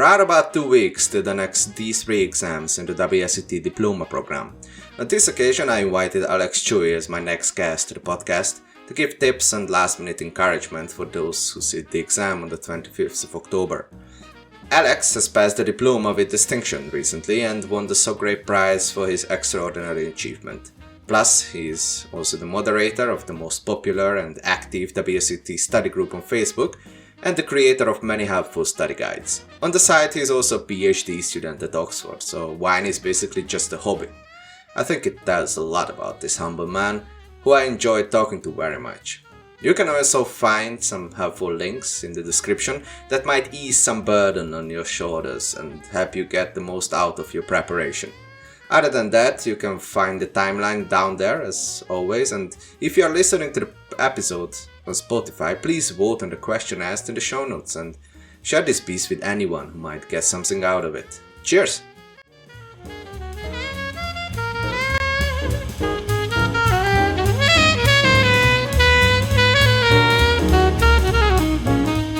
are about 2 weeks to the next D3 exams in the WSET Diploma program. On this occasion, I invited Alex Tsui as my next guest to the podcast to give tips and last-minute encouragement for those who sit the exam on the 25th of October. Alex has passed the diploma with distinction recently and won the So Great Prize for his extraordinary achievement. Plus, he is also the moderator of the most popular and active WSET study group on Facebook and the creator of many helpful study guides. On the side, he is also a PhD student at Oxford, so wine is basically just a hobby. I think it tells a lot about this humble man, who I enjoyed talking to very much. You can also find some helpful links in the description that might ease some burden on your shoulders and help you get the most out of your preparation. Other than that, you can find the timeline down there as always, and if you are listening to the episode on Spotify, please vote on the question asked in the show notes and share this piece with anyone who might get something out of it. Cheers!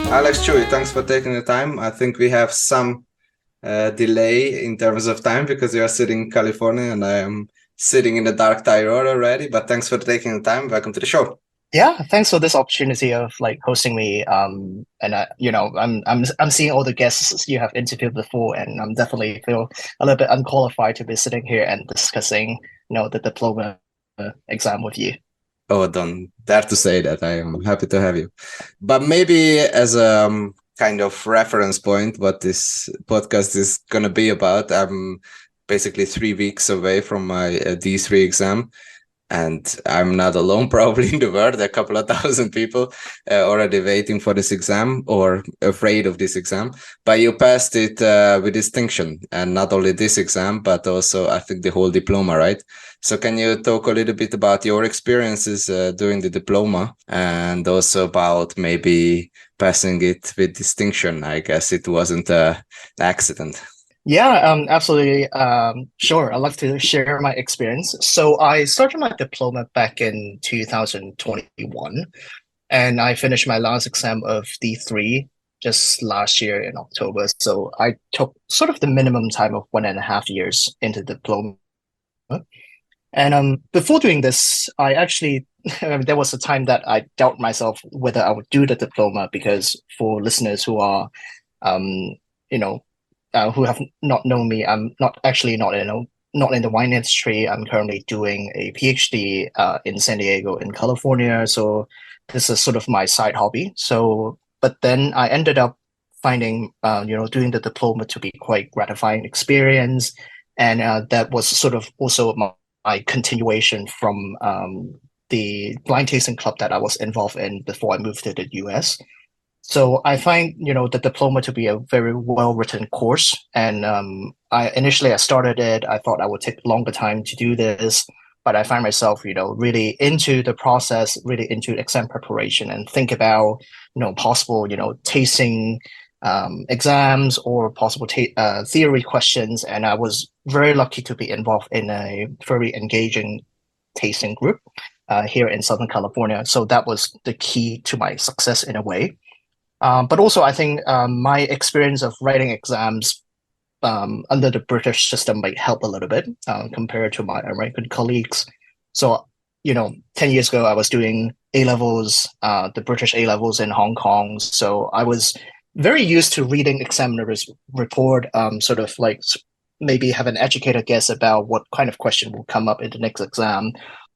Alex Tsui, thanks for taking the time. I think we have some delay in terms of time because you are sitting in California and I am sitting in the dark Tyrol already, but thanks for taking the time. Welcome to the show. Yeah, thanks for this opportunity of hosting me. I'm seeing all the guests you have interviewed before, and I'm definitely feel a little bit unqualified to be sitting here and discussing the diploma exam with you. Oh, don't dare to say that. I am happy to have you. But maybe as a kind of reference point, what this podcast is going to be about, I'm basically 3 weeks away from my D3 exam. And I'm not alone probably in the world. There are a couple of thousand people already waiting for this exam or afraid of this exam. But you passed it with distinction. And not only this exam, but also I think the whole diploma, right? So can you talk a little bit about your experiences during the diploma and also about maybe passing it with distinction? I guess it wasn't an accident. Yeah, absolutely. Sure. I'd like to share my experience. So I started my diploma back in 2021, and I finished my last exam of D3 just last year in October. So I took sort of the minimum time of 1.5 years into diploma. And before doing this, I actually, there was a time that I doubt myself whether I would do the diploma, because for listeners who are, who have not known me, I'm not in the wine industry. I'm currently doing a PhD in San Diego in California. So this is sort of my side hobby. So, but then I ended up finding, doing the diploma to be quite gratifying experience. And that was sort of also my continuation from the blind tasting club that I was involved in before I moved to the US. So I find, the diploma to be a very well-written course. And I started it. I thought I would take longer time to do this, but I find myself, really into the process, really into exam preparation, and think about, possible, tasting exams or possible theory questions. And I was very lucky to be involved in a very engaging tasting group here in Southern California. So that was the key to my success in a way. But also, I think my experience of writing exams under the British system might help a little bit compared to my American colleagues. So, 10 years ago, I was doing A-levels, the British A-levels in Hong Kong. So I was very used to reading examiner's report, sort of like maybe have an educated guess about what kind of question will come up in the next exam.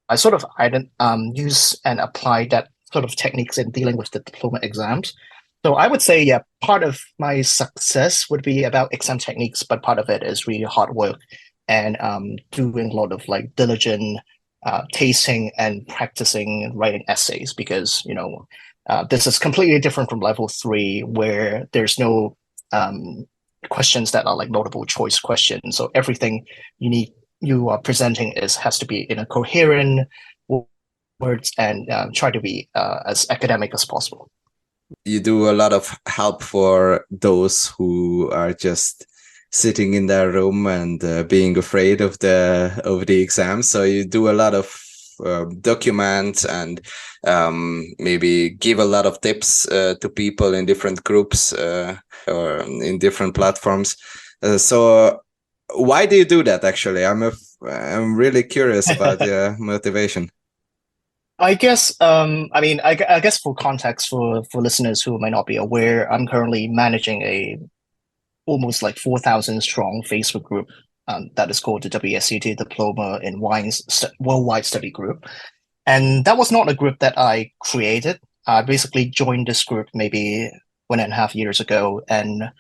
I use and apply that sort of techniques in dealing with the diploma exams. So I would say, part of my success would be about exam techniques, but part of it is really hard work and doing a lot of diligent tasting and practicing writing essays, because, this is completely different from level 3, where there's no questions that are multiple choice questions. So everything you are presenting has to be in a coherent words and try to be as academic as possible. You do a lot of help for those who are just sitting in their room and being afraid of the exam. So you do a lot of document and maybe give a lot of tips to people in different groups or in different platforms. So why do you do that? Actually, I'm really curious about your motivation. I guess, I guess for context for listeners who might not be aware, I'm currently managing a almost like 4,000 strong Facebook group that is called the WSET Diploma in Worldwide Study Group. And that was not a group that I created. I basically joined this group maybe 1.5 years ago, and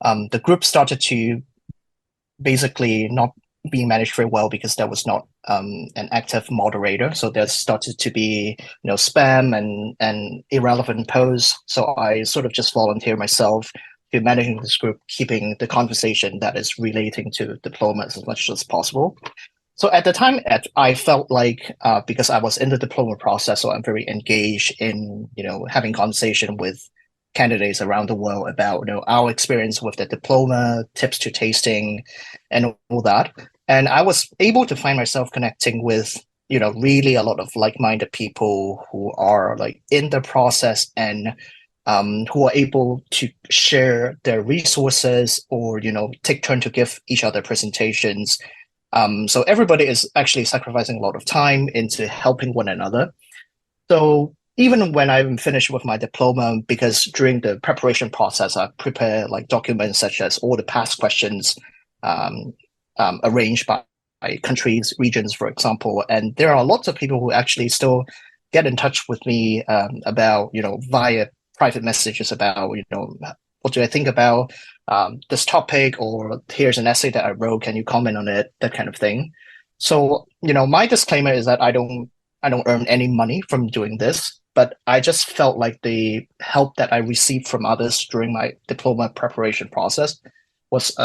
the group started to basically not being managed very well because there was not an active moderator. So there started to be spam and irrelevant posts. So I sort of just volunteer myself to managing this group, keeping the conversation that is relating to diplomas as much as possible. So at the time, I felt like because I was in the diploma process, so I'm very engaged in having conversation with candidates around the world about our experience with the diploma, tips to tasting, and all that. And I was able to find myself connecting with really a lot of like-minded people who are like in the process and who are able to share their resources or take turn to give each other presentations. So everybody is actually sacrificing a lot of time into helping one another. So even when I'm finished with my diploma, because during the preparation process, I prepare like documents such as all the past questions arranged by countries, regions, for example. And there are lots of people who actually still get in touch with me about, via private messages about, what do I think about this topic, or here's an essay that I wrote, can you comment on it, that kind of thing. So, my disclaimer is that I don't earn any money from doing this, but I just felt like the help that I received from others during my diploma preparation process was,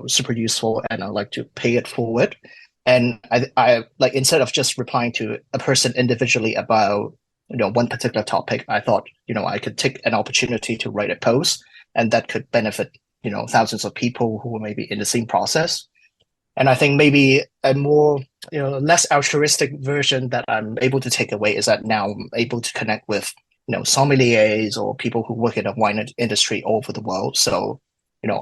super useful, and I like to pay it forward. And I like, instead of just replying to a person individually about, one particular topic, I thought, I could take an opportunity to write a post, and that could benefit, thousands of people who may be in the same process. And I think maybe a more, less altruistic version that I'm able to take away is that now I'm able to connect with, sommeliers or people who work in the wine industry all over the world. So,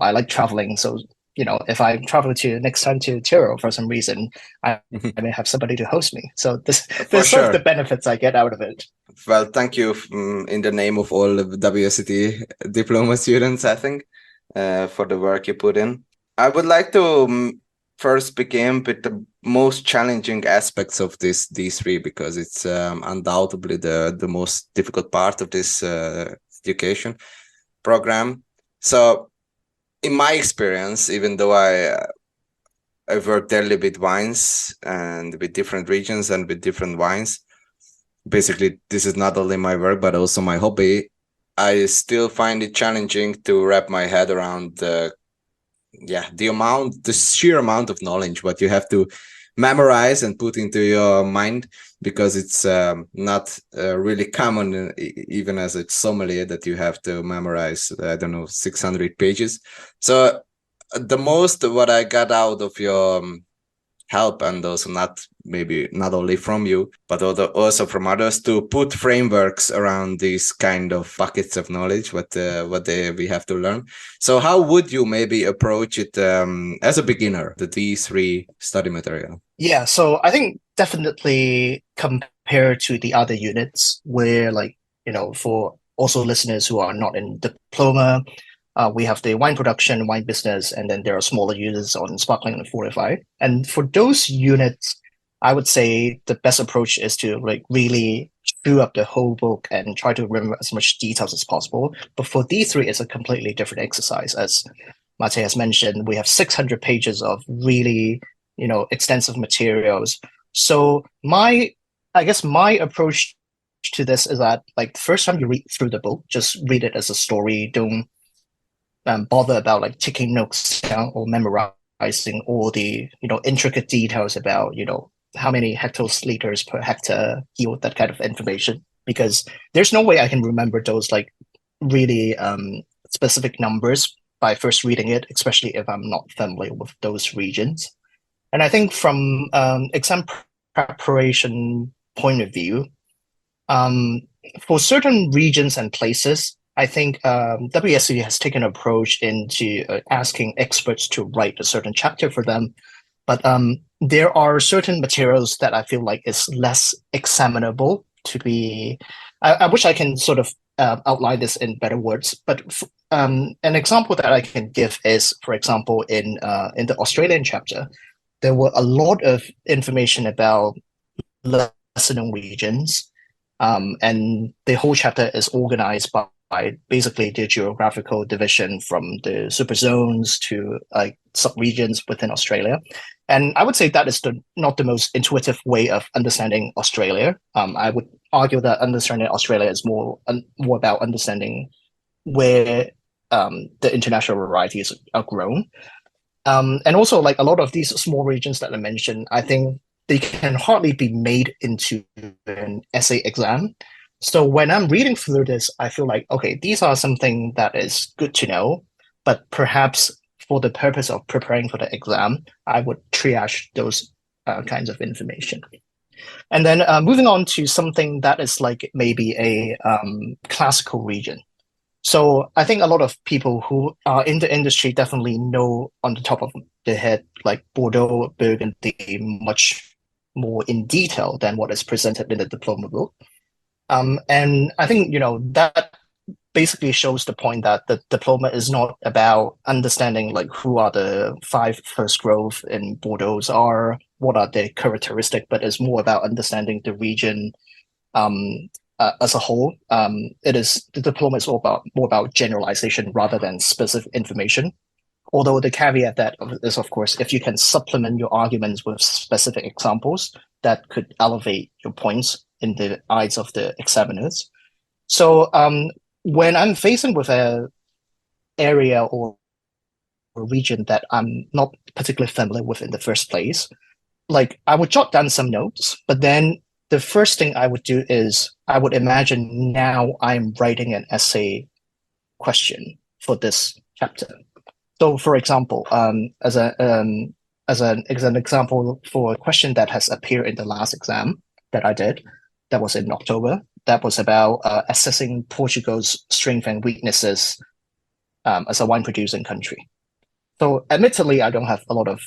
I like traveling. So, if I travel to next time to Tiro for some reason, I may have somebody to host me. So there's some of the benefits I get out of it. Well, thank you in the name of all of WSET diploma students, I think, for the work you put in. I would like to first begin with the most challenging aspects of this D3, because it's undoubtedly the most difficult part of this education program. So in my experience, even though I've worked daily with wines and with different regions and with different wines, basically this is not only my work but also my hobby, I still find it challenging to wrap my head around the sheer amount of knowledge what you have to memorize and put into your mind, because it's not really common, even as a sommelier, that you have to memorize 600 pages. So the most what I got out of your help, and also not only from you but also from others, to put frameworks around these kind of buckets of knowledge what we have to learn. So how would you maybe approach it as a beginner, the D3 study material? Yeah, so I think definitely compared to the other units where, like, for also listeners who are not in diploma, we have the wine production, wine business, and then there are smaller units on sparkling and fortified. And for those units, I would say the best approach is to like really chew up the whole book and try to remember as much details as possible. But for D3, it's a completely different exercise. As Mate has mentioned, we have 600 pages of really, extensive materials. So I guess my approach to this is that, like, the first time you read through the book, just read it as a story. Don't bother about like taking notes down or memorizing all the intricate details about how many hectoliters per hectare yield, that kind of information, because there's no way I can remember those like really specific numbers by first reading it, especially if I'm not familiar with those regions. And I think from exam preparation point of view, for certain regions and places, I think WSET has taken an approach into asking experts to write a certain chapter for them. But there are certain materials that I feel like is less examinable to be. I wish I can sort of outline this in better words. But an example that I can give is, for example, in the Australian chapter, there were a lot of information about lesser known regions, and the whole chapter is organized by basically the geographical division from the super zones to like sub-regions within Australia. And I would say that is not the most intuitive way of understanding Australia. I would argue that understanding Australia is more about understanding where the international varieties are grown. And also, like a lot of these small regions that I mentioned, I think they can hardly be made into an essay exam. So when I'm reading through this, I feel like, okay, these are something that is good to know, but perhaps for the purpose of preparing for the exam, I would triage those kinds of information. And then moving on to something that is like maybe a classical region. So I think a lot of people who are in the industry definitely know on the top of their head, like Bordeaux, Burgundy, much more in detail than what is presented in the diploma book. And I think, that basically shows the point that the diploma is not about understanding like who are the 5 first growth in Bordeaux are, what are their characteristics, but it's more about understanding the region as a whole. The diploma is more about generalization rather than specific information. Although the caveat that is, of course, if you can supplement your arguments with specific examples, that could elevate your points in the eyes of the examiners. So when I'm facing with an area or a region that I'm not particularly familiar with in the first place, like I would jot down some notes, but then the first thing I would do is I would imagine now I'm writing an essay question for this chapter. So, for example, as an example for a question that has appeared in the last exam that I did, that was in October, that was about assessing Portugal's strengths and weaknesses as a wine-producing country. So, admittedly, I don't have a lot of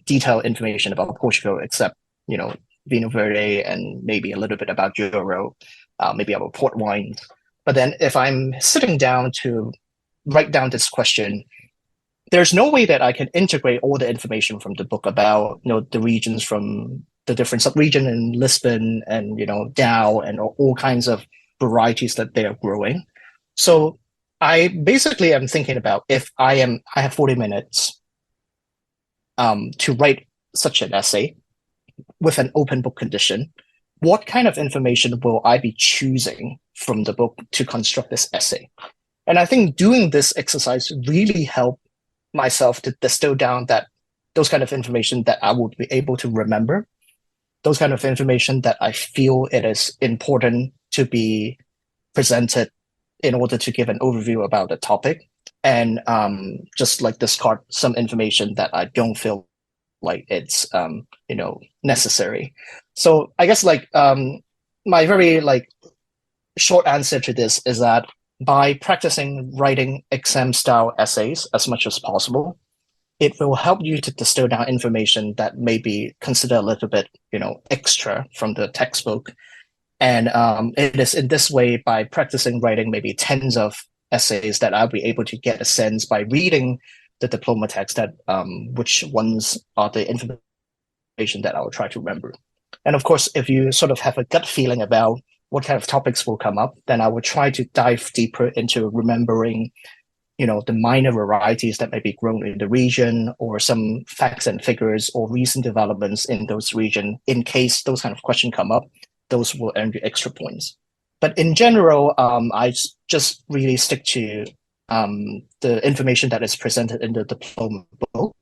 detailed information about Portugal except Vino Verde and maybe a little bit about Douro, maybe about port wines. But then, if I'm sitting down to write down this question, there's no way that I can integrate all the information from the book about the regions from the different sub-region in Lisbon and Dow and all kinds of varieties that they are growing. So I basically am thinking about if I have 40 minutes to write such an essay with an open book condition, what kind of information will I be choosing from the book to construct this essay? And I think doing this exercise really helped myself to distill down those kind of information that I would be able to remember, those kind of information that I feel it is important to be presented in order to give an overview about the topic, and just like discard some information that I don't feel like it's necessary. So I guess my very short answer to this is that by practicing writing exam-style essays as much as possible, it will help you to distill down information that may be considered a little bit, extra from the textbook. And it is in this way, by practicing writing maybe tens of essays, that I'll be able to get a sense by reading the diploma text that which ones are the information that I will try to remember. And of course, if you sort of have a gut feeling about what kind of topics will come up, then I would try to dive deeper into remembering, the minor varieties that may be grown in the region, or some facts and figures or recent developments in those regions. In case those kind of questions come up, those will earn you extra points. But in general, I just really stick to the information that is presented in the diploma book.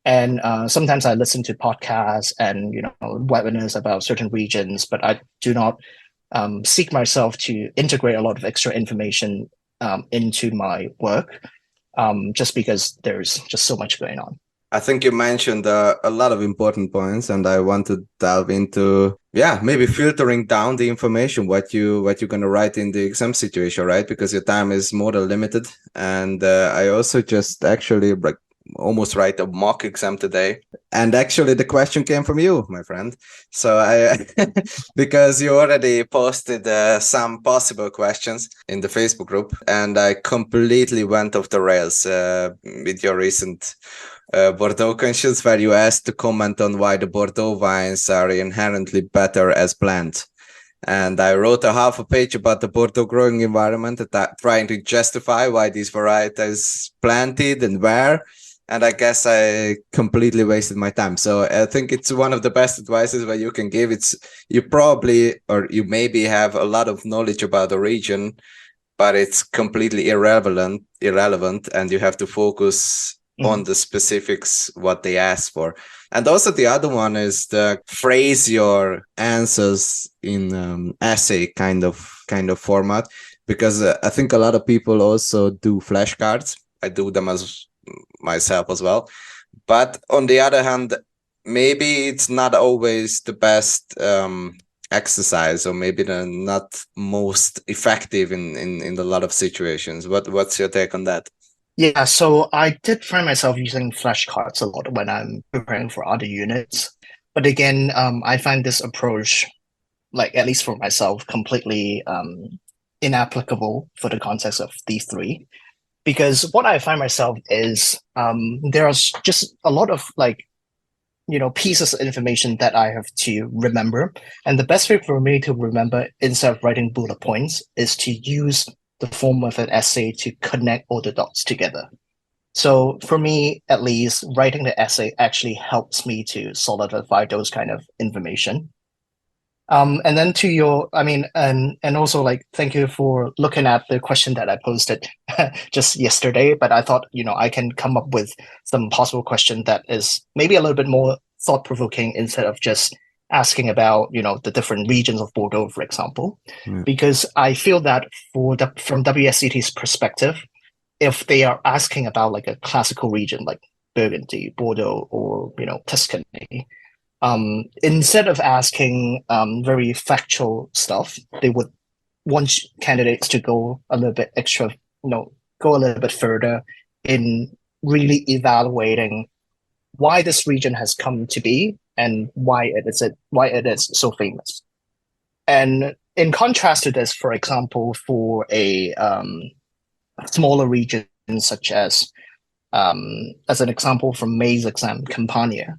And sometimes I listen to podcasts and webinars about certain regions, but I do not seek myself to integrate a lot of extra information into my work, just because there's just so much going on. I think you mentioned a lot of important points, and I want to delve into Yeah, maybe filtering down the information what you're gonna write in the exam situation, right? Because your time is more than limited. And I also just actually like almost write a mock exam today, and actually the question came from you, my friend. So I because you already posted some possible questions in the Facebook group, and I completely went off the rails with your recent Bordeaux conscience, where you asked to comment on why the Bordeaux wines are inherently better as blend. And I wrote a half a page about the Bordeaux growing environment, trying to justify why these varieties planted and where. And I guess I completely wasted my time. So I think it's one of the best advices where you can give. It's you probably or you maybe have a lot of knowledge about the region, but it's completely irrelevant, and you have to focus on the specifics what they ask for. And also the other one is to phrase your answers in essay kind of format, because I think a lot of people also do flashcards. I do them as myself as well, but on the other hand, maybe it's not always the best exercise, or maybe the not most effective in a lot of situations. What's your take on that? Yeah, so I did find myself using flashcards a lot when I'm preparing for other units. But again, I find this approach, like at least for myself, completely inapplicable for the context of D3. Because what I find myself is there's just a lot of pieces of information that I have to remember. And the best way for me to remember instead of writing bullet points is to use the form of an essay to connect all the dots together. So for me, at least, writing the essay actually helps me to solidify those kind of information. And then to your, I mean, and also like, thank you for looking at the question that I posted just yesterday. But I thought, I can come up with some possible question that is maybe a little bit more thought-provoking instead of just asking about, the different regions of Bordeaux, for example. Yeah. Because I feel that from WSET's perspective, if they are asking about like a classical region like Burgundy, Bordeaux, or Tuscany, instead of asking very factual stuff, they would want candidates to go a little bit extra, go a little bit further in really evaluating why this region has come to be and why it is so famous. And in contrast to this, for example, for a smaller region such as an example from May's exam, Campania,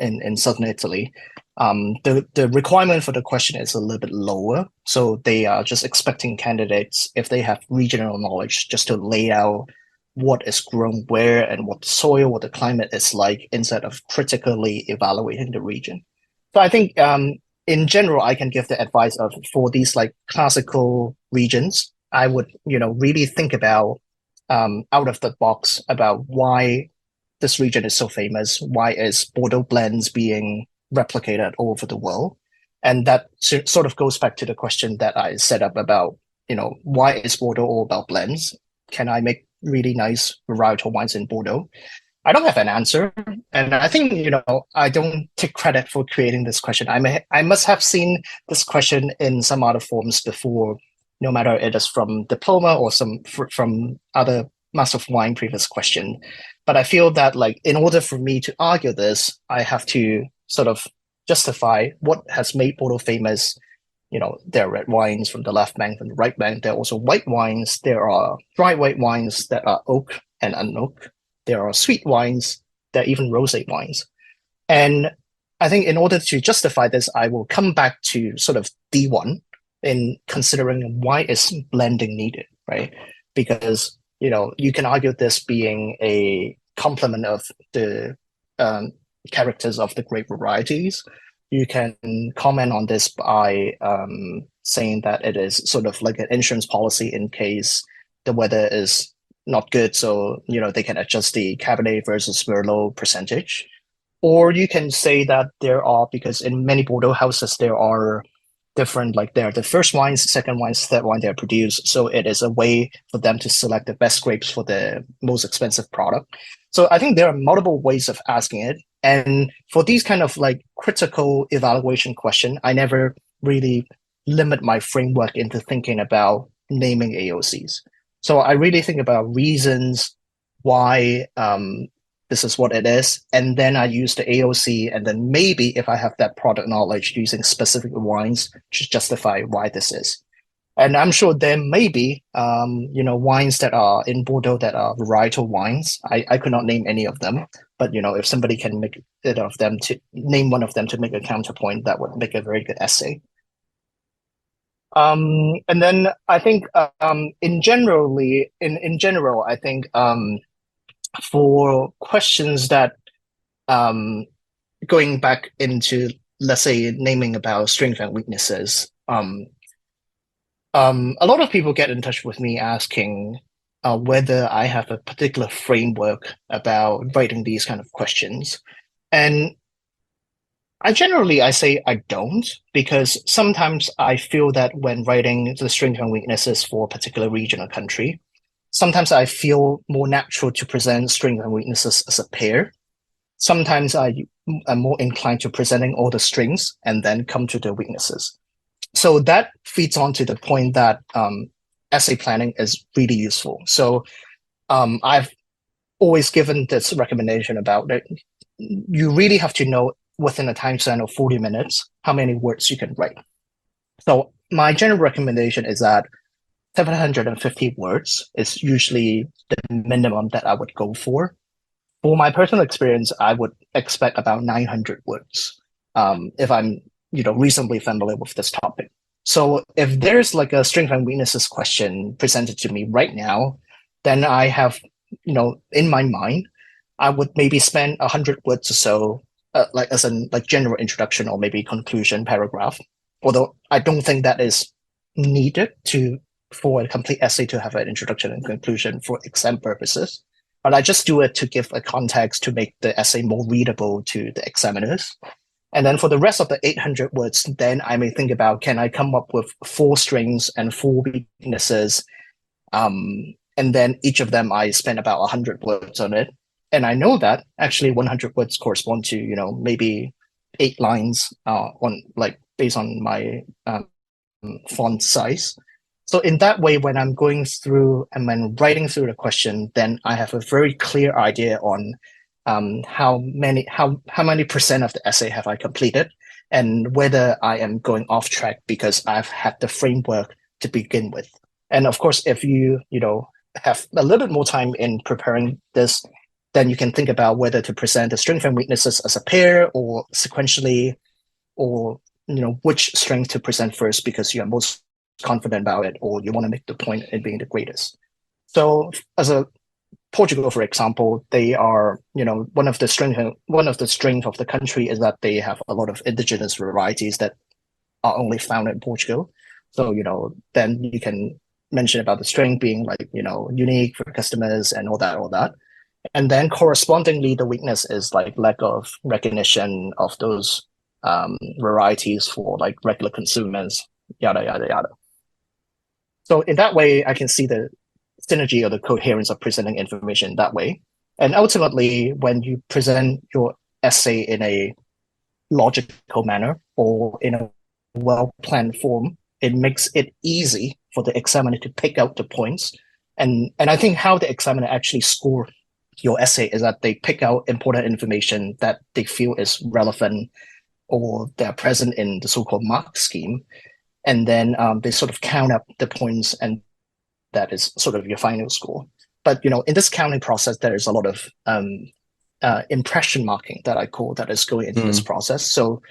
in southern Italy, the requirement for the question is a little bit lower. So they are just expecting candidates, if they have regional knowledge, just to lay out what is grown where and what the soil, what the climate is like, instead of critically evaluating the region. So I think in general, I can give the advice of for these like classical regions, I would, really think about out of the box about why this region is so famous, why is Bordeaux blends being replicated all over the world. And that sort of goes back to the question that I set up about, why is Bordeaux all about blends? Can I make really nice varietal wines in Bordeaux? I don't have an answer. And I think, I don't take credit for creating this question. I must have seen this question in some other forms before, no matter it is from diploma or from other Master of Wine previous question. But I feel that like in order for me to argue this, I have to sort of justify what has made Bordeaux famous. There are red wines from the left bank, from the right bank. There are also white wines. There are dry white wines that are oak and unoak. There are sweet wines. There are even rosé wines. And I think in order to justify this, I will come back to sort of D1 in considering why is blending needed, right? Because you can argue this being a complement of the characters of the grape varieties. You can comment on this by saying that it is sort of like an insurance policy in case the weather is not good, so they can adjust the Cabernet versus Merlot percentage. Or you can say that because in many Bordeaux houses there are different, like there are the first wines, second wines, third wine they're produced. So it is a way for them to select the best grapes for the most expensive product. So I think there are multiple ways of asking it. And for these kind of like critical evaluation question, I never really limit my framework into thinking about naming AOCs. So I really think about reasons why this is what it is, and then I use the AOC, and then maybe if I have that product knowledge, using specific wines to justify why this is. And I'm sure there may be, wines that are in Bordeaux that are varietal wines. I could not name any of them, but if somebody can make it of them to name one of them to make a counterpoint, that would make a very good essay. And then I think in general, I think for questions that going back into, let's say, naming about strengths and weaknesses, a lot of people get in touch with me asking whether I have a particular framework about writing these kind of questions. And I say I don't, because sometimes I feel that when writing the strengths and weaknesses for a particular region or country, sometimes I feel more natural to present strengths and weaknesses as a pair. Sometimes I am more inclined to presenting all the strengths and then come to the weaknesses. So that feeds on to the point that essay planning is really useful. So I've always given this recommendation about that you really have to know within a time span of 40 minutes how many words you can write. So my general recommendation is that 750 words is usually the minimum that I would go for. For my personal experience, I would expect about 900 words if I'm reasonably familiar with this topic. So if there's like a strengths and weaknesses question presented to me right now, then I have, in my mind, I would maybe spend 100 words or so, like as a general introduction or maybe conclusion paragraph. Although I don't think that is needed for a complete essay to have an introduction and conclusion for exam purposes. But I just do it to give a context to make the essay more readable to the examiners. And then for the rest of the 800 words, then I may think about, can I come up with 4 strengths and 4 weaknesses? And then each of them, I spend about 100 words on it. And I know that actually 100 words correspond to, maybe 8 lines based on my font size. So in that way, when I'm going through and when writing through the question, then I have a very clear idea on how many percent of the essay have I completed, and whether I am going off track because I've had the framework to begin with. And of course, if you have a little bit more time in preparing this, then you can think about whether to present the strengths and weaknesses as a pair or sequentially, or which strength to present first because you are most confident about it, or you want to make the point in being the greatest. So as a Portugal, for example, they are, one of the strengths of the country is that they have a lot of indigenous varieties that are only found in Portugal. So, then you can mention about the strength being unique for customers and all that. And then correspondingly, the weakness is lack of recognition of those varieties for regular consumers, yada, yada, yada. So in that way, I can see the synergy or the coherence of presenting information that way. And ultimately, when you present your essay in a logical manner or in a well-planned form, it makes it easy for the examiner to pick out the points. And I think how the examiner actually score your essay is that they pick out important information that they feel is relevant or they're present in the so-called mark scheme. And then they sort of count up the points, and that is sort of your final score. But in this counting process, there is a lot of impression marking that I call that is going into this process. So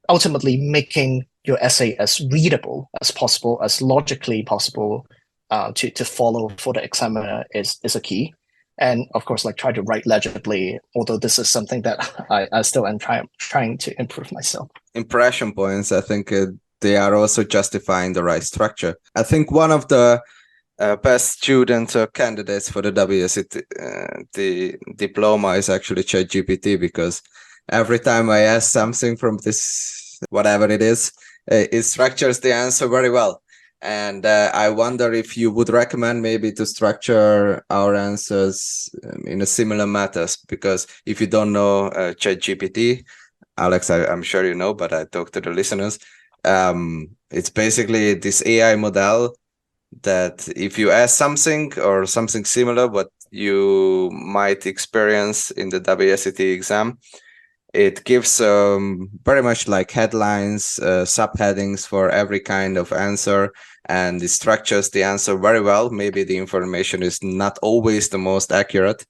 ultimately, making your essay as readable as possible, as logically possible to follow for the examiner is a key. And of course, try to write legibly, although this is something that I still am trying to improve myself. Impression points, I think they are also justifying the right structure. I think one of the best students or candidates for the WSET diploma is actually ChatGPT, because every time I ask something from this, whatever it is, it structures the answer very well. And I wonder if you would recommend maybe to structure our answers in a similar matters, because if you don't know ChatGPT, Alex, I'm sure you know, but I talk to the listeners. It's basically this AI model that if you ask something or something similar what you might experience in the WSET exam, it gives very much like headlines, subheadings for every kind of answer, and it structures the answer very well. Maybe the information is not always the most accurate,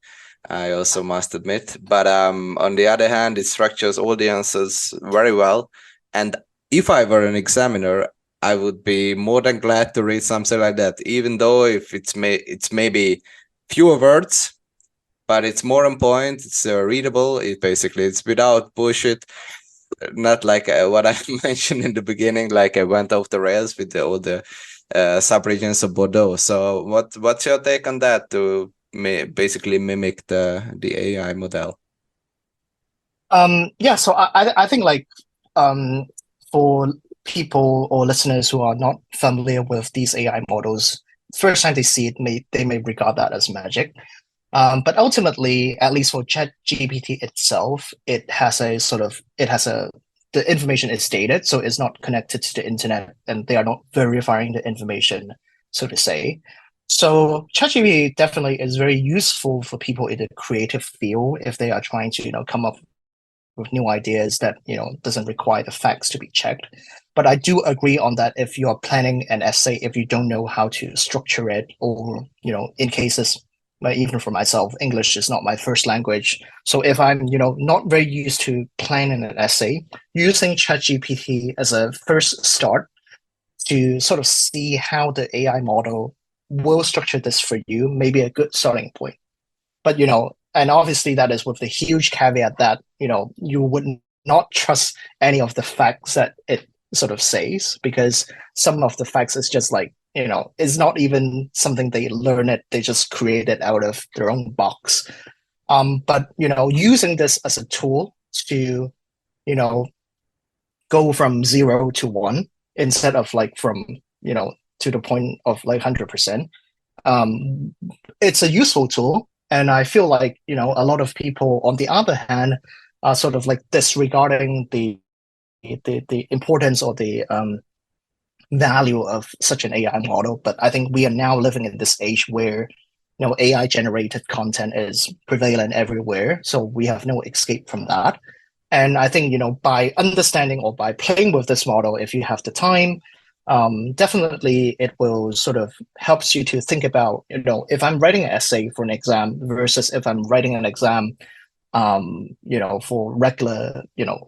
I also must admit. But on the other hand, it structures all the answers very well. And if I were an examiner, I would be more than glad to read something like that, even though if it's maybe fewer words, but it's more on point. It's readable. It's without bullshit. Not like what I mentioned in the beginning, like I went off the rails with all the subregions of Bordeaux. So what's your take on that to basically mimic the AI model? Yeah, so I think like for people or listeners who are not familiar with these AI models, first time they see it, they may regard that as magic. But ultimately, at least for ChatGPT itself, the information is dated, so it's not connected to the internet, and they are not verifying the information, so to say. So ChatGPT definitely is very useful for people in the creative field if they are trying to, come up with new ideas that, doesn't require the facts to be checked. But I do agree on that if you're planning an essay, if you don't know how to structure it, or, in cases like even for myself, English is not my first language. So if I'm, not very used to planning an essay, using ChatGPT as a first start to sort of see how the AI model will structure this for you may be a good starting point. But, and obviously that is with the huge caveat that, you would not trust any of the facts that it sort of says, because some of the facts is just like, it's not even something they learn it, they just create it out of their own box. But, using this as a tool to, go from 0 to 1 instead of like from, to the point of like 100%. It's a useful tool. And I feel like, a lot of people, on the other hand, are sort of like disregarding the importance or the value of such an AI model. But I think we are now living in this age where, AI generated content is prevalent everywhere. So we have no escape from that. And I think, by understanding or by playing with this model, if you have the time, definitely it will sort of helps you to think about, if I'm writing an essay for an exam versus if I'm writing an exam, for regular,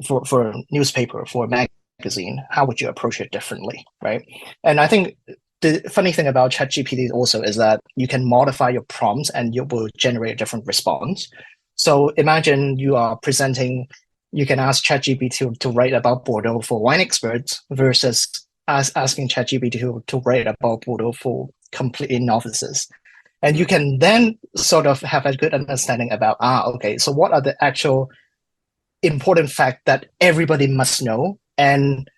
for a newspaper, for a magazine, how would you approach it differently, right? And I think the funny thing about ChatGPT also is that you can modify your prompts and you will generate a different response. So imagine you are presenting, you can ask ChatGPT to write about Bordeaux for wine experts versus asking ChatGPT to write about Bordeaux for completely novices. And you can then sort of have a good understanding about, okay, so what are the actual important facts that everybody must know, and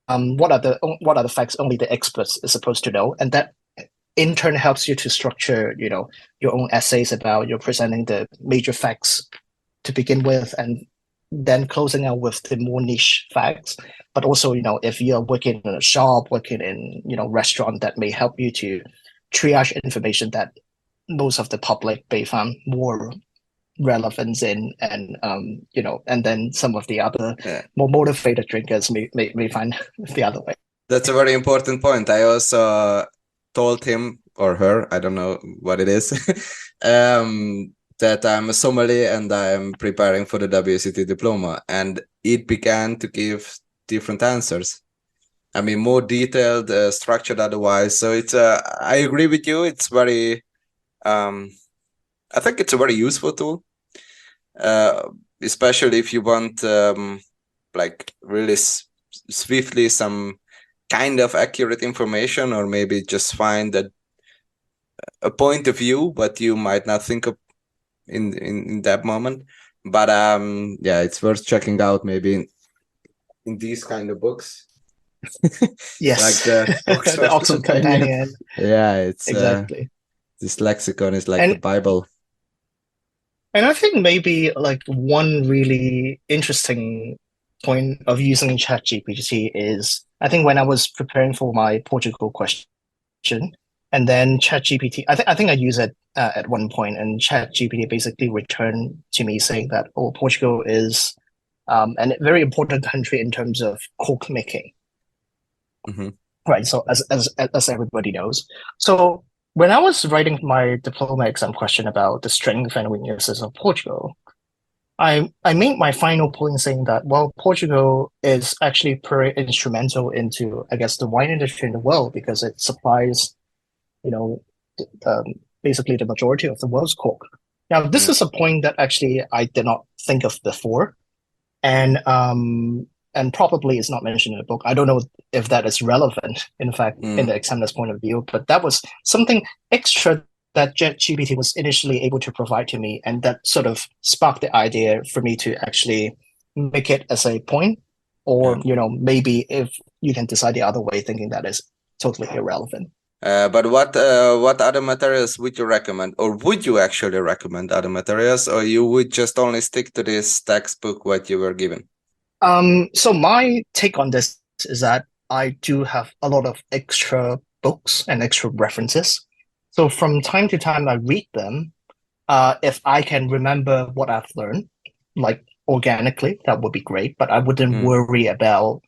what are the facts only the experts are supposed to know, and that in turn helps you to structure, your own essays about you're presenting the major facts to begin with, and then closing out with the more niche facts. But also, if you're working in a shop, working in, restaurant, that may help you to triage information that most of the public may find more relevance in, and and then some of the other more motivated drinkers may find the other way. That's a very important point. I also told him or her, I don't know what it is, that I'm a sommelier and I'm preparing for the WSET Diploma, and it began to give different answers. I mean, more detailed, structured otherwise. So it's I agree with you. It's very, I think it's a very useful tool, especially if you want like really swiftly some kind of accurate information, or maybe just find a point of view but you might not think of in that moment. But yeah, it's worth checking out maybe in these kind of books. It's like Yes, the the Oxford Oxford Companion. Companion. Yeah, it's Exactly. this lexicon is like the And Bible. I think maybe like one really interesting point of using ChatGPT is I think when I was preparing for my Portugal question, and then ChatGPT, I think I use it at one point, and ChatGPT basically returned to me saying that oh, Portugal is a very important country in terms of cork making. Hmm. Right. So as everybody knows. So when I was writing my diploma exam question about the strengths and weaknesses of Portugal, I made my final point saying that well, Portugal is actually pretty instrumental into I guess the wine industry in the world because it supplies, you know, um, basically the majority of the world's cork. Now, this Mm, is a point that actually I did not think of before, and probably is not mentioned in the book. I don't know if that is relevant, in fact, in mm. the examiner's point of view, but that was something extra that ChatGPT was initially able to provide to me, and that sort of sparked the idea for me to actually make it as a point, Yeah. or maybe if you can decide the other way, thinking that is totally irrelevant. But what other materials would you recommend, or would you actually recommend other materials, or you would just only stick to this textbook what you were given? So my take on this is that I do have a lot of extra books and extra references. So from time to time, I read them. If I can remember what I've learned, like organically, that would be great. But I wouldn't Mm, worry about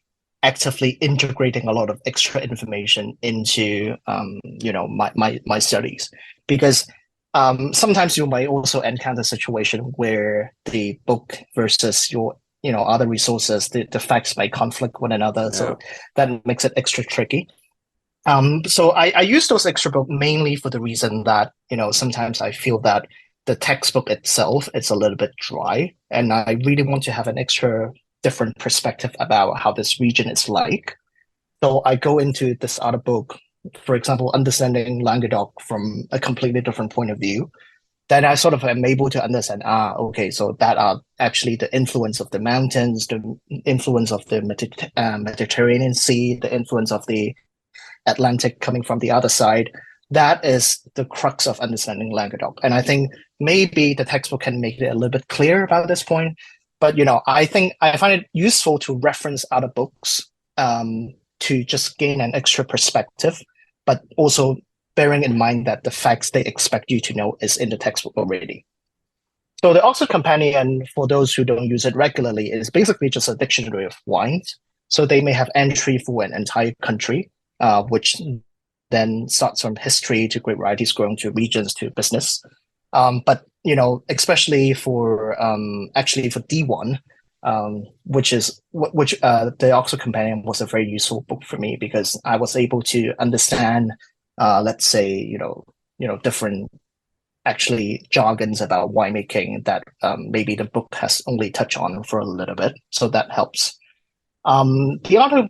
actively integrating a lot of extra information into, my studies because sometimes you might also encounter a situation where the book versus your other resources, the facts may conflict one another, yeah. so that makes it extra tricky. So I use those extra books mainly for the reason that, sometimes I feel that the textbook itself is a little bit dry, and I really want to have an extra different perspective about how this region is like. So I go into this other book, for example, understanding Languedoc from a completely different point of view. Then I sort of am able to understand, okay, so that are actually the influence of the mountains, the influence of the Mediterranean Sea, the influence of the Atlantic coming from the other side. That is the crux of understanding Languedoc. And I think maybe the textbook can make it a little bit clearer about this point. But I think I find it useful to reference other books to just gain an extra perspective, but also bearing in mind that the facts they expect you to know is in the textbook already. So the Oxford Companion, for those who don't use it regularly, is basically just a dictionary of wines. So they may have entry for an entire country, which then starts from history to great varieties grown to regions to business. But especially for actually for D1, which the Oxford Companion was a very useful book for me because I was able to understand, let's say, different actually jargons about winemaking that maybe the book has only touched on for a little bit. So that helps. The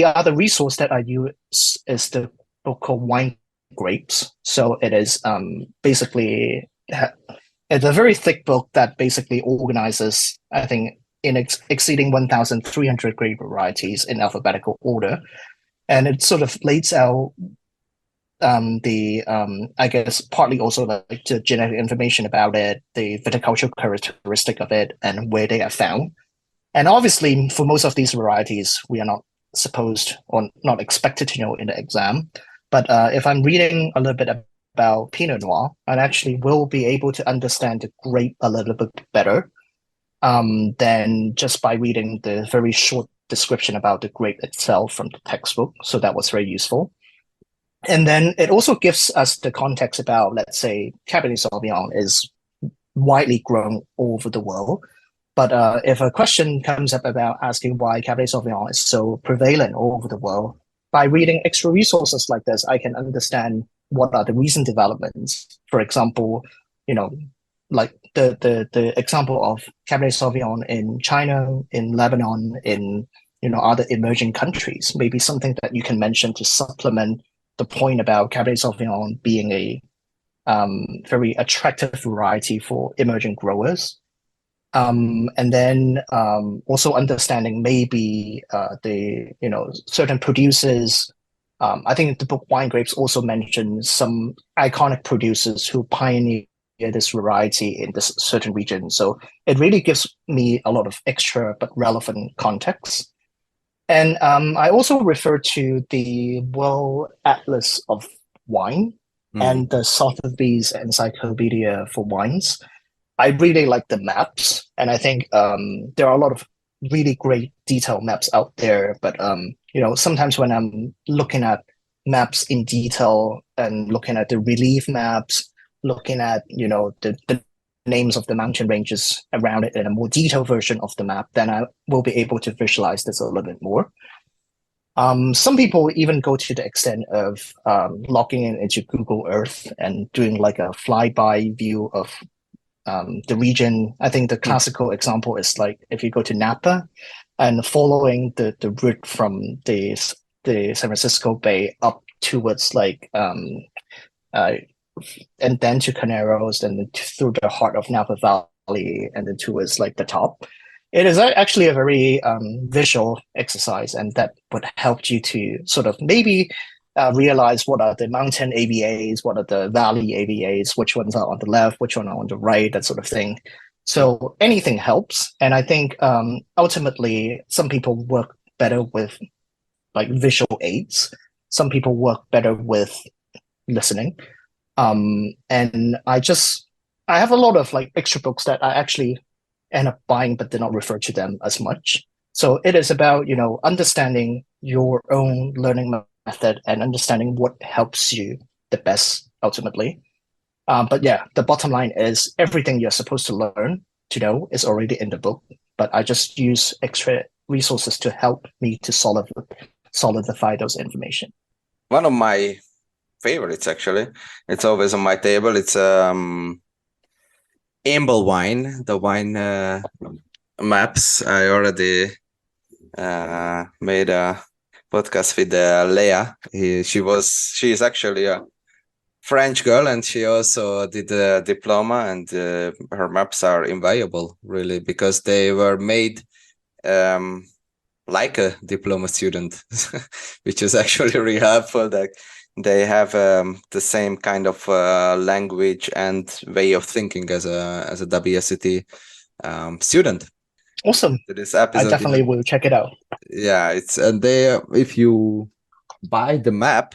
other resource that I use is the book called Wine Grapes. So it is basically it's a very thick book that basically organizes, I think, in exceeding 1,300 grape varieties in alphabetical order, and it sort of lays out I guess partly also like the genetic information about it, the viticultural characteristic of it, and where they are found. And obviously, for most of these varieties, we are not supposed or not expected to know in the exam. But if I'm reading a little bit about Pinot Noir, I actually will be able to understand the grape a little bit better than just by reading the very short description about the grape itself from the textbook. So that was very useful. And then it also gives us the context about, let's say, Cabernet Sauvignon is widely grown all over the world. But if a question comes up about asking why Cabernet Sauvignon is so prevalent all over the world, by reading extra resources like this, I can understand what are the recent developments. For example, like the example of Cabernet Sauvignon in China, in Lebanon, in other emerging countries, maybe something that you can mention to supplement the point about Cabernet Sauvignon being a very attractive variety for emerging growers. And then also understanding maybe the certain producers. I think the book Wine Grapes also mentions some iconic producers who pioneered this variety in this certain region. So it really gives me a lot of extra but relevant context. And I also refer to the World Atlas of Wine and the Sotheby's Encyclopedia for Wines. I really like the maps, and I think there are a lot of really great detailed maps out there. But sometimes when I'm looking at maps in detail and looking at the relief maps, looking at the names of the mountain ranges around it in a more detailed version of the map, then I will be able to visualize this a little bit more. Some people even go to the extent of logging in into Google Earth and doing like a flyby view of the region. I think the classical example is like if you go to Napa and following the route from the San Francisco Bay up towards like and then to Caneros and through the heart of Napa Valley and then towards like the top. It is actually a very visual exercise, and that would help you to sort of maybe realize what are the mountain AVAs, what are the valley AVAs, which ones are on the left, which one are on the right, that sort of thing. So anything helps. And I think ultimately some people work better with like visual aids. Some people work better with listening. And I have a lot of like extra books that I actually end up buying, but did not refer to them as much. So it is about, understanding your own learning method and understanding what helps you the best ultimately. But yeah, the bottom line is everything you're supposed to learn to know is already in the book, but I just use extra resources to help me to solidify those information. One of my favorites, actually, it's always on my table. It's Amble Wine, the wine maps. I already made a podcast with Leah. She is actually a French girl, and she also did a diploma, and her maps are invaluable, really, because they were made like a diploma student, which is actually really helpful. That they have the same kind of language and way of thinking as a WSET student. Awesome. This episode, I definitely will check it out. Yeah, if you buy the map,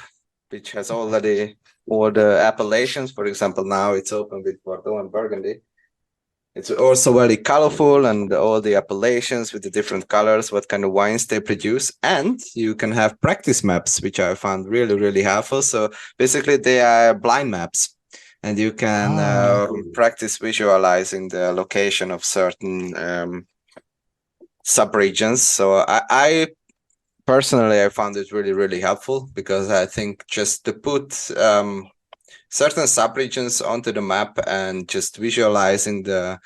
which has already all the appellations, for example, now it's open with Bordeaux and Burgundy. It's also very colorful, and all the appellations with the different colors, what kind of wines they produce. And you can have practice maps, which I found really, really helpful. So basically they are blind maps, and you can practice visualizing the location of certain subregions. So I personally, I found it really, really helpful, because I think just to put certain subregions onto the map and just visualizing the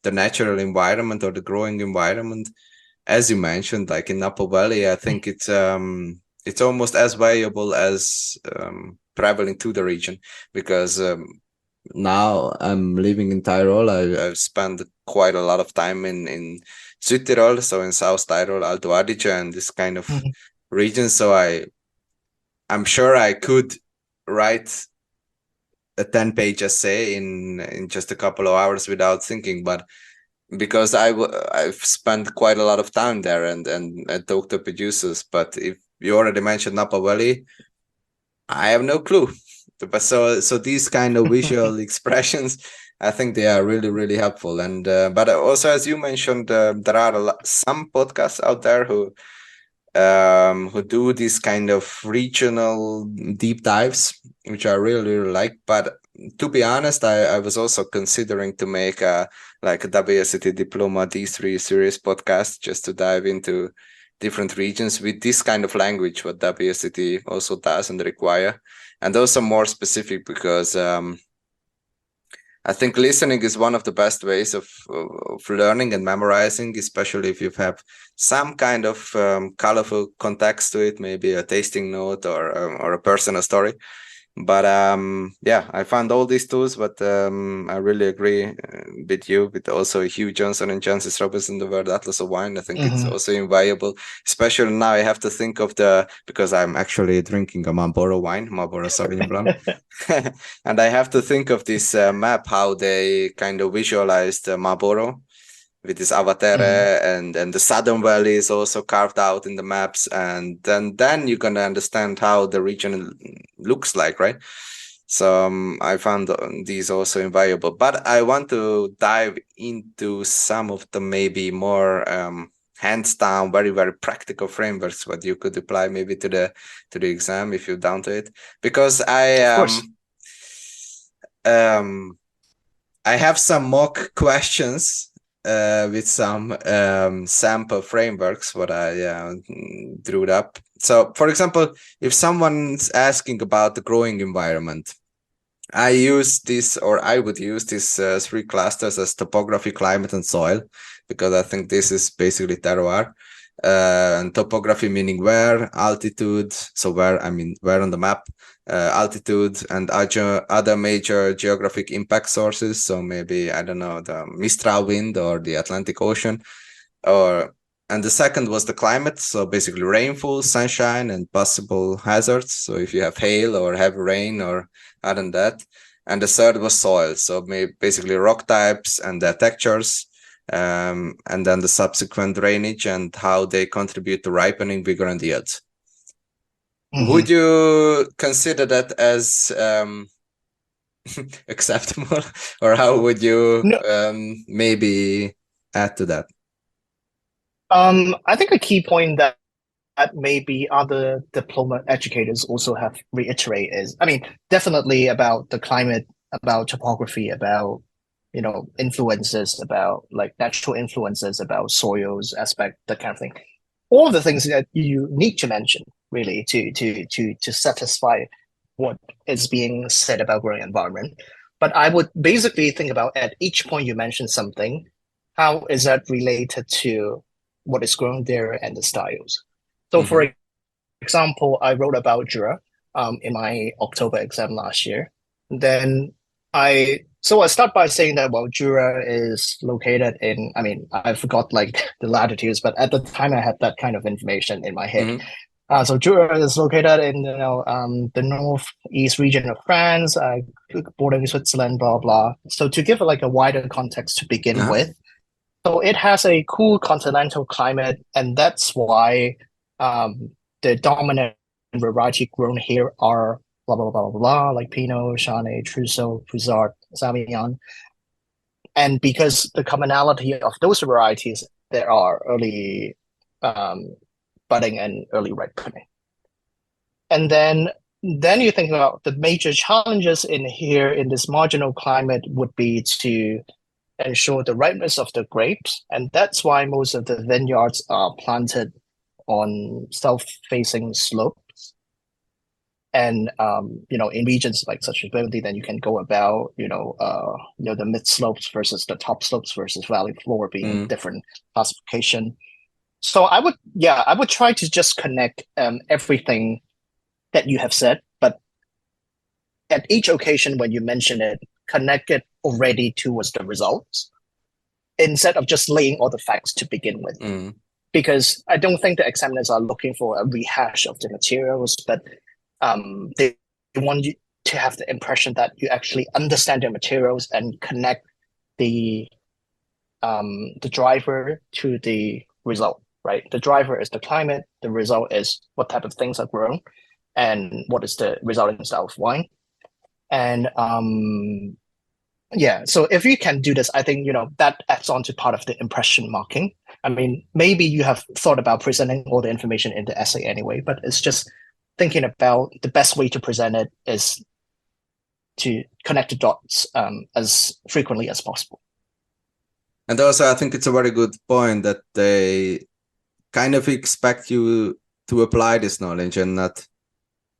natural environment or the growing environment, as you mentioned, like in Napa Valley, I think it's almost as valuable as traveling to the region, because now I'm living in Tyrol. I've spent quite a lot of time in Südtirol, so in South Tyrol, Alto Adige, and this kind of region. So I'm sure I could write a 10-page essay in just a couple of hours without thinking, but because I've spent quite a lot of time there and talked to producers. But if you already mentioned Napa Valley, I have no clue. But so these kind of visual expressions, I think they are really, really helpful. And but also, as you mentioned, there are some podcasts out there who do this kind of regional deep dives, which I really, really like. But to be honest, I was also considering to make a WSET Diploma D3 series podcast, just to dive into different regions with this kind of language, what WSET also does and require, and also more specific, because I think listening is one of the best ways of learning and memorizing, especially if you have some kind of colorful context to it, maybe a tasting note or a personal story. But yeah, I found all these tools, but I really agree with you. With also Hugh Johnson and Jancis Robertson, the World Atlas of Wine, I think it's also invaluable. Especially now, I have to think of because I'm actually drinking a Marlboro wine, Marlboro Sauvignon Blanc, and I have to think of this map, how they kind of visualized Marlboro with this avatar, and the Southern Valley is also carved out in the maps, and then you're gonna understand how the region looks like, right? So I found these also invaluable, but I want to dive into some of the maybe more hands down, very very practical frameworks what you could apply maybe to the exam if you're down to it, because I have some mock questions with some sample frameworks what I drew up. So, for example, if someone's asking about the growing environment, I would use these three clusters as topography, climate, and soil, because I think this is basically terroir. And topography meaning where, altitude, so where on the map, altitude, and other major geographic impact sources. So maybe, I don't know, the Mistral wind or the Atlantic Ocean. And the second was the climate, so basically rainfall, sunshine, and possible hazards. So if you have hail or heavy rain or other than that. And the third was soil, so basically rock types and their textures. And then the subsequent drainage and how they contribute to ripening, vigor, and yield. Would you consider that as acceptable, or how would you maybe add to that? I think a key point that maybe other diploma educators also have reiterated is, definitely about the climate, about topography, about influences, about like natural influences, about soils aspect, that kind of thing. All the things that you need to mention really to satisfy what is being said about growing environment. But I would basically think about at each point you mention something, how is that related to what is grown there and the styles? So for example, I wrote about Jura in my October exam last year. Then I start by saying that, well, Jura is located in, I forgot like the latitudes, but at the time I had that kind of information in my head. So Jura is located in the northeast region of France, bordering Switzerland, blah blah. So to give like a wider context to begin with, so it has a cool continental climate, and that's why the dominant variety grown here are blah blah blah blah blah, like Pinot, Chardonnay, Trousseau, Poussard, Sauvignon. And because the commonality of those varieties, there are early budding and early ripening. And then you think about the major challenges in here in this marginal climate would be to ensure the ripeness of the grapes. And that's why most of the vineyards are planted on south-facing slopes. And in regions like such as Burgundy, then you can go about the mid slopes versus the top slopes versus valley floor being different classification. So I would try to just connect everything that you have said, but at each occasion when you mention it, connect it already towards the results instead of just laying all the facts to begin with. Because I don't think the examiners are looking for a rehash of the materials, but they want you to have the impression that you actually understand the materials and connect the driver to the result, right? The driver is the climate, the result is what type of things are grown, and what is the resulting style of wine. And so if you can do this, I think that adds on to part of the impression marking. Maybe you have thought about presenting all the information in the essay anyway, but it's just thinking about the best way to present it is to connect the dots as frequently as possible. And also, I think it's a very good point that they kind of expect you to apply this knowledge and not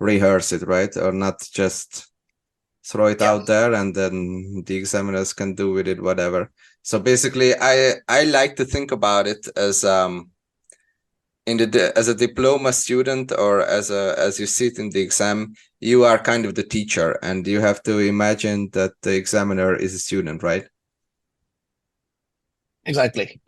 rehearse it, right? Or not just throw it out there and then the examiners can do with it whatever. So basically, I like to think about it as as a diploma student, or as you sit in the exam, you are kind of the teacher, and you have to imagine that the examiner is a student, right? Exactly.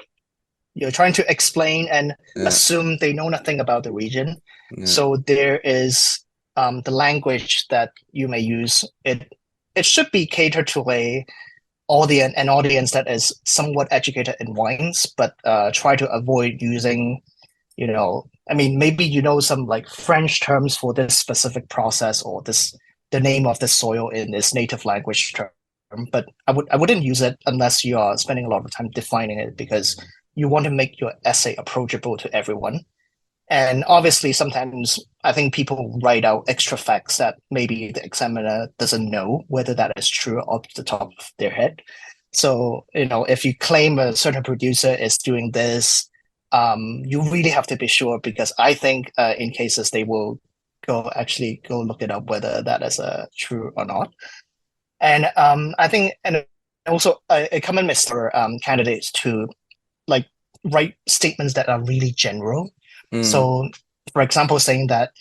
You're trying to explain and Yeah, assume they know nothing about the region. yeah. So there is the language that you may use. It should be catered to an audience that is somewhat educated in wines, but try to avoid using, I mean, maybe some like French terms for this specific process, or the name of the soil in its native language term. But I wouldn't use it unless you are spending a lot of time defining it, because you want to make your essay approachable to everyone. And obviously, sometimes I think people write out extra facts that maybe the examiner doesn't know whether that is true off the top of their head. So, if you claim a certain producer is doing this, you really have to be sure, because I think in cases they will go look it up whether that is true or not. And I think, and also a common mistake for candidates to like write statements that are really general. Mm, So, for example, saying that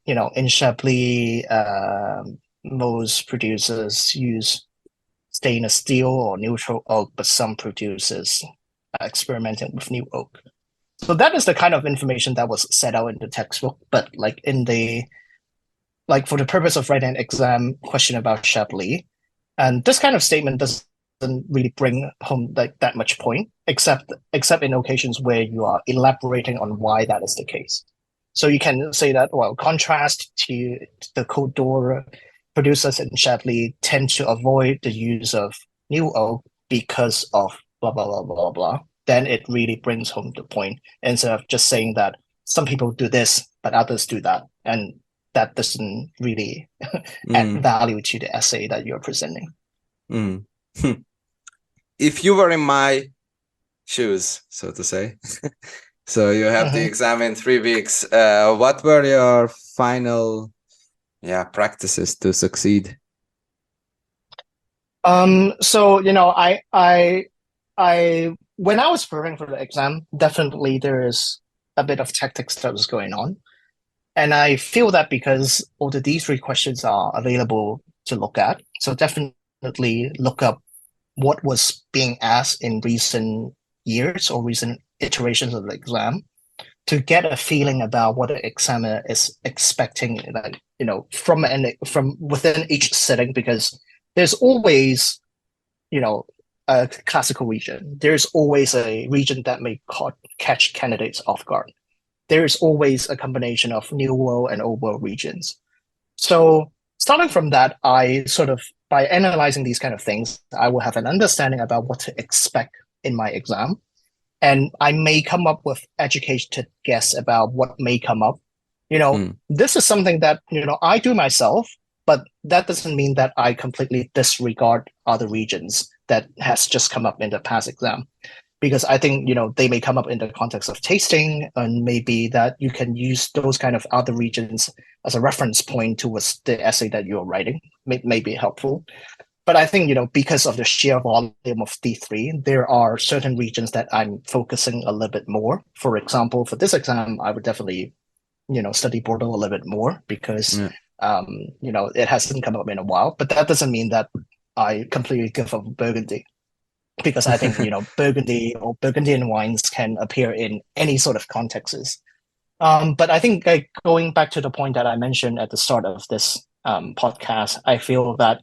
in Chablis, most producers use stainless steel or neutral oak, but some producers are experimenting with new oak. So that is the kind of information that was set out in the textbook. But for the purpose of writing an exam question about Chablis, and this kind of statement doesn't really bring home like that much point, except in occasions where you are elaborating on why that is the case. So you can say that, well, contrast to the Côte d'Or, producers in Chablis tend to avoid the use of new oak because of blah blah blah blah blah. Then it really brings home the point, instead of just saying that some people do this but others do that, and that doesn't really add mm, value to the essay that you're presenting. mm. If you were in my shoes, so to say, so you have the exam in 3 weeks, what were your final practices to succeed? So I when I was preparing for the exam, definitely there is a bit of tactics that was going on. And I feel that because all the D3 questions are available to look at, so definitely look up what was being asked in recent years or recent iterations of the exam, to get a feeling about what the examiner is expecting, from within each setting, because there's always, a classical region. There's always a region that may catch candidates off guard. There's always a combination of new world and old world regions. So starting from that, I sort of, by analyzing these kind of things, I will have an understanding about what to expect in my exam. And I may come up with educated guess about what may come up. This is something that, I do myself, but that doesn't mean that I completely disregard other regions that has just come up in the past exam. Because I think, they may come up in the context of tasting, and maybe that you can use those kind of other regions as a reference point towards the essay that you're writing, may be helpful. But I think, because of the sheer volume of D3, there are certain regions that I'm focusing a little bit more. For example, for this exam, I would definitely, study Bordeaux a little bit more, because, it hasn't come up in a while. But that doesn't mean that I completely give up Burgundy, because I think, Burgundy or Burgundian wines can appear in any sort of contexts. But I think, going back to the point that I mentioned at the start of this podcast, I feel that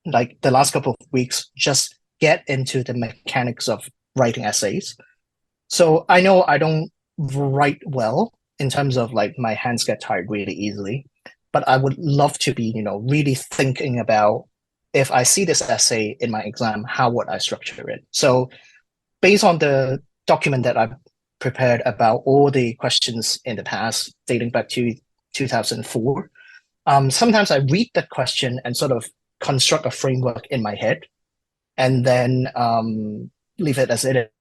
the last couple of weeks, just get into the mechanics of writing essays. So I know I don't write well in terms of my hands get tired really easily, but I would love to be, really thinking about, if I see this essay in my exam, how would I structure it? So based on the document that I've prepared about all the questions in the past, dating back to 2004, sometimes I read the question and sort of construct a framework in my head, and then leave it as it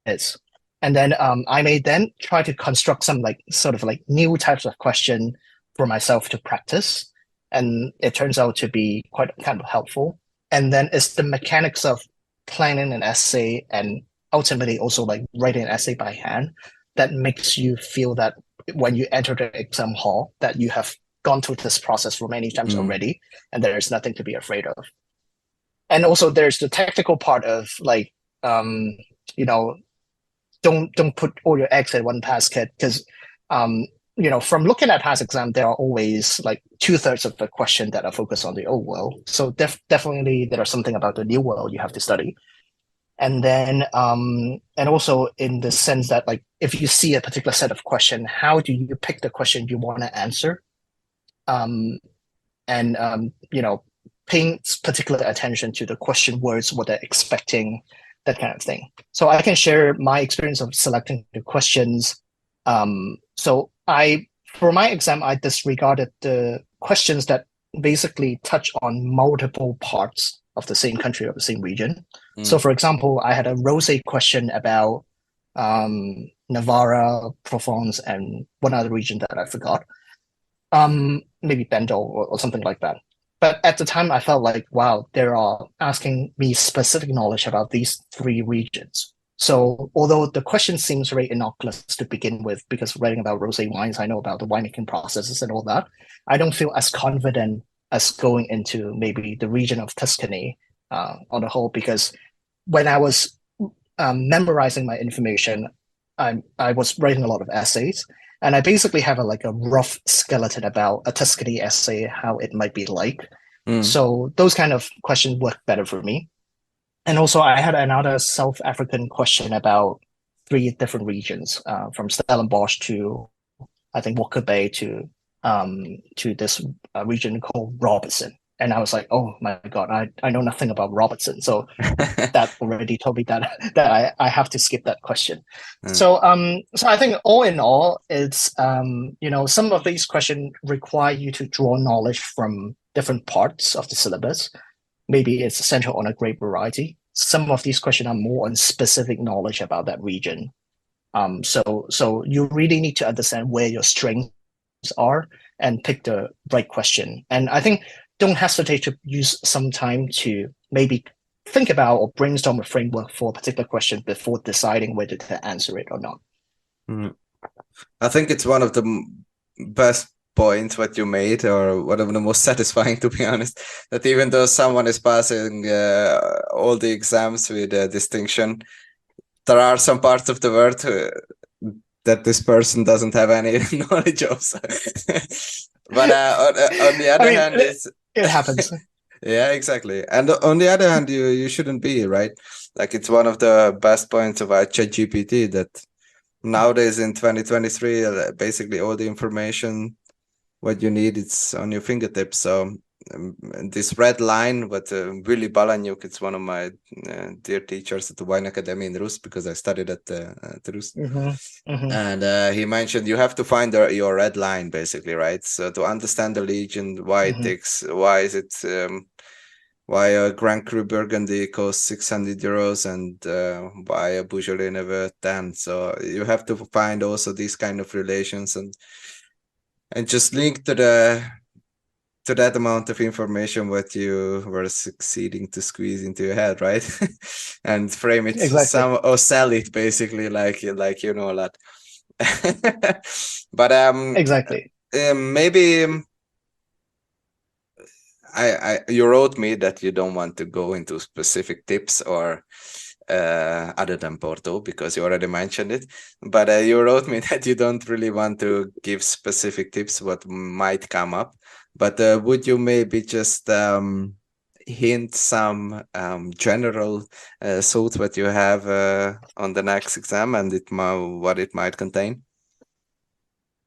is. And then I may then try to construct some sort of new types of question for myself to practice. And it turns out to be quite kind of helpful. And then it's the mechanics of planning an essay, and ultimately also writing an essay by hand, that makes you feel that when you enter the exam hall, that you have gone through this process for many times already, and there is nothing to be afraid of. And also, there's the technical part of like, you know, don't put all your eggs in one basket because, you know, from looking at past exam, there are always like 2/3 of the question that are focused on the old world. So definitely there are something about the new world you have to study. And then, and also in the sense that like, if you see a particular set of question, how do you pick the question you want to answer? And, you know, paying particular attention to the question words, what they're expecting, that kind of thing. So I can share my experience of selecting the questions. So for my exam, I disregarded the questions that basically touch on multiple parts of the same country or the same region. So for example, I had a rosé question about Navarra, Provence, and one other region that I forgot. Maybe Bendel or something like that. But at the time, I felt like, wow, they are asking me specific knowledge about these 3 regions. So although the question seems very innocuous to begin with, because writing about rosé wines, I know about the winemaking processes and all that, I don't feel as confident as going into maybe the region of Tuscany on the whole, because when I was memorizing my information, I was writing a lot of essays. And I basically have a rough skeleton about a Tuscany essay, how it might be like. So those kind of questions work better for me. And also I had another South African question about 3 different regions, from Stellenbosch to, I think, Walker Bay to this region called Robertson. And I was like, oh my God, I know nothing about Robertson. So that already told me that I have to skip that question. So I think all in all, it's you know, some of these questions require you to draw knowledge from different parts of the syllabus. Maybe it's central on a grape variety. Some of these questions are more on specific knowledge about that region. So you really need to understand where your strengths are and pick the right question. And I think don't hesitate to use some time to maybe think about or brainstorm a framework for a particular question before deciding whether to answer it or not. I think it's one of the best points what you made, or one of the most satisfying, to be honest, that even though someone is passing all the exams with distinction, there are some parts of the world that this person doesn't have any knowledge of. But on the other hand, it happens. Yeah, exactly. And on the other hand, you shouldn't be, right? Like, it's one of the best points about ChatGPT that nowadays in 2023, basically all the information what you need, it's on your fingertips. So this red line, what Willy Balanyuk, it's one of my dear teachers at the Wine Academy in Rus, because I studied at Rus. And he mentioned you have to find your red line, basically, right? So to understand the region, why it takes, why is it, why a Grand Cru Burgundy costs 600 euros and why a Beaujolais never 10. So you have to find also these kind of relations and just link to that amount of information what you were succeeding to squeeze into your head, right? And frame it or sell it, basically, like you know a lot. But exactly. Maybe you wrote me that you don't want to go into specific tips or other than Porto, because you already mentioned it, but you wrote me that you don't really want to give specific tips what might come up. But would you maybe just hint some general thoughts what you have on the next exam and what it might contain?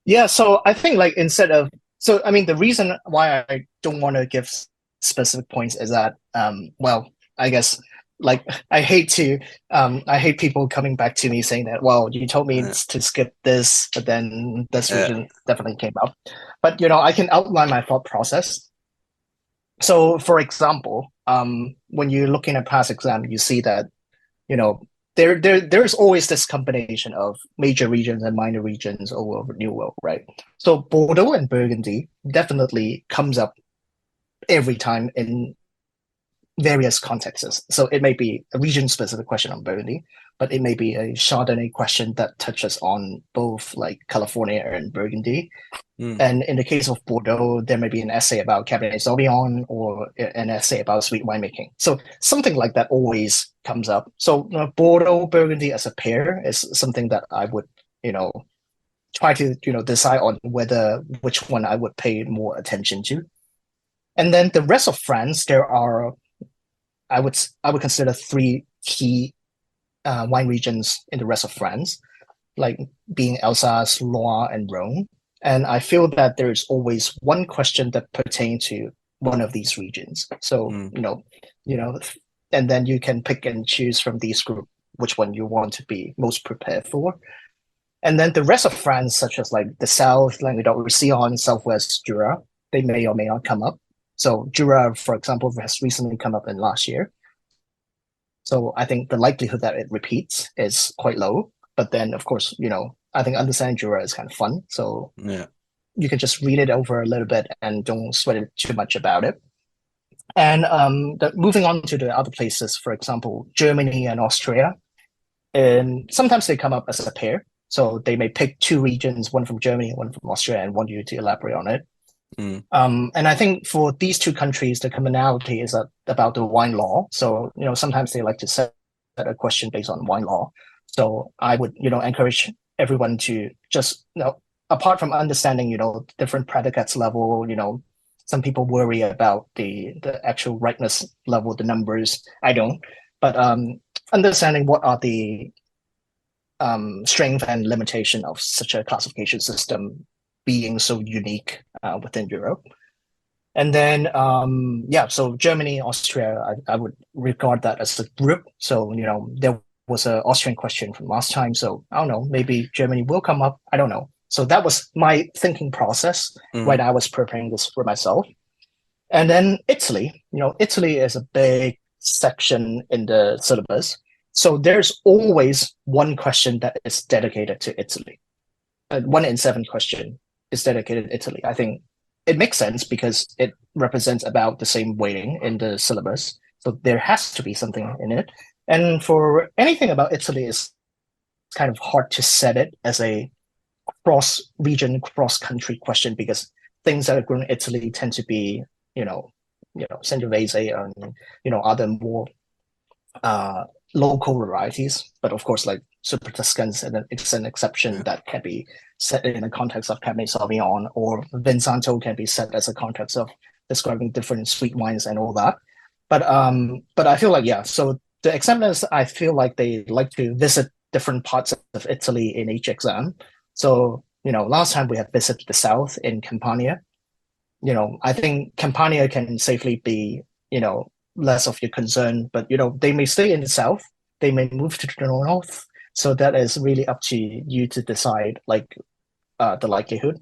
Yeah, so I think like instead of, so I mean, the reason why I don't want to give specific points is that, well, I guess like I hate people coming back to me saying that, well, you told me to skip this, but then this region definitely came up. But you know, I can outline my thought process. So for example, when you're looking at past exam, you see that, you know, there's always this combination of major regions and minor regions all over New World, right? So Bordeaux and Burgundy definitely comes up every time in various contexts. So it may be a region-specific question on Burgundy, but it may be a Chardonnay question that touches on both like California and Burgundy. And in the case of Bordeaux, there may be an essay about Cabernet Sauvignon or an essay about sweet winemaking. So something like that always comes up. So Bordeaux, Burgundy as a pair is something that I would, try to, decide on which one I would pay more attention to. And then the rest of France, there are, I would consider three key wine regions in the rest of France, like being Alsace, Loire, and Rhone. And I feel that there's always one question that pertains to one of these regions. So, and then you can pick and choose from these groups which one you want to be most prepared for. And then the rest of France, such as like the South, Languedoc-Roussillon, Southwest Jura, they may or may not come up. So Jura, for example, has recently come up in last year. So I think the likelihood that it repeats is quite low. But then, of course, I think understanding Jura is kind of fun. So you can just read it over a little bit and don't sweat it too much about it. And moving on to the other places, for example, Germany and Austria, and sometimes they come up as a pair. So they may pick two regions, one from Germany, one from Austria, and want you to elaborate on it. And I think for these two countries, the commonality is about the wine law. So, sometimes they like to set a question based on wine law. So I would, encourage everyone to just, apart from understanding, different predicates level, some people worry about the actual rightness level, the numbers. I don't. But understanding what are the strength and limitation of such a classification system being so unique within Europe. And then, so Germany, Austria, I would regard that as a group. So, there was an Austrian question from last time. So I don't know, maybe Germany will come up. I don't know. So that was my thinking process when I was preparing this for myself. And then Italy, Italy is a big section in the syllabus. So there's always one question that is dedicated to Italy. 1 in 7 question is dedicated to Italy. I think it makes sense because it represents about the same weighting in the syllabus. So there has to be something in it. And for anything about Italy, it's kind of hard to set it as a cross-region, cross-country question because things that are grown in Italy tend to be, Sangiovese and, other more local varieties. But of course, like Super Tuscans, and it's an exception that can be set in the context of Cabernet Sauvignon, or Vinsanto can be set as a context of describing different sweet wines and all that. But I feel like, so the examiners, I feel like they like to visit different parts of Italy in each exam. So, last time we had visited the south in Campania. I think Campania can safely be, less of your concern, but, they may stay in the south. They may move to the north. So that is really up to you to decide, like, the likelihood.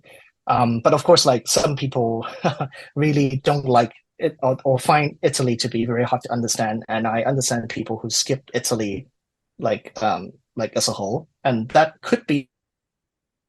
But of course, like some people really don't like it or find Italy to be very hard to understand. And I understand people who skip Italy, like as a whole, and that could be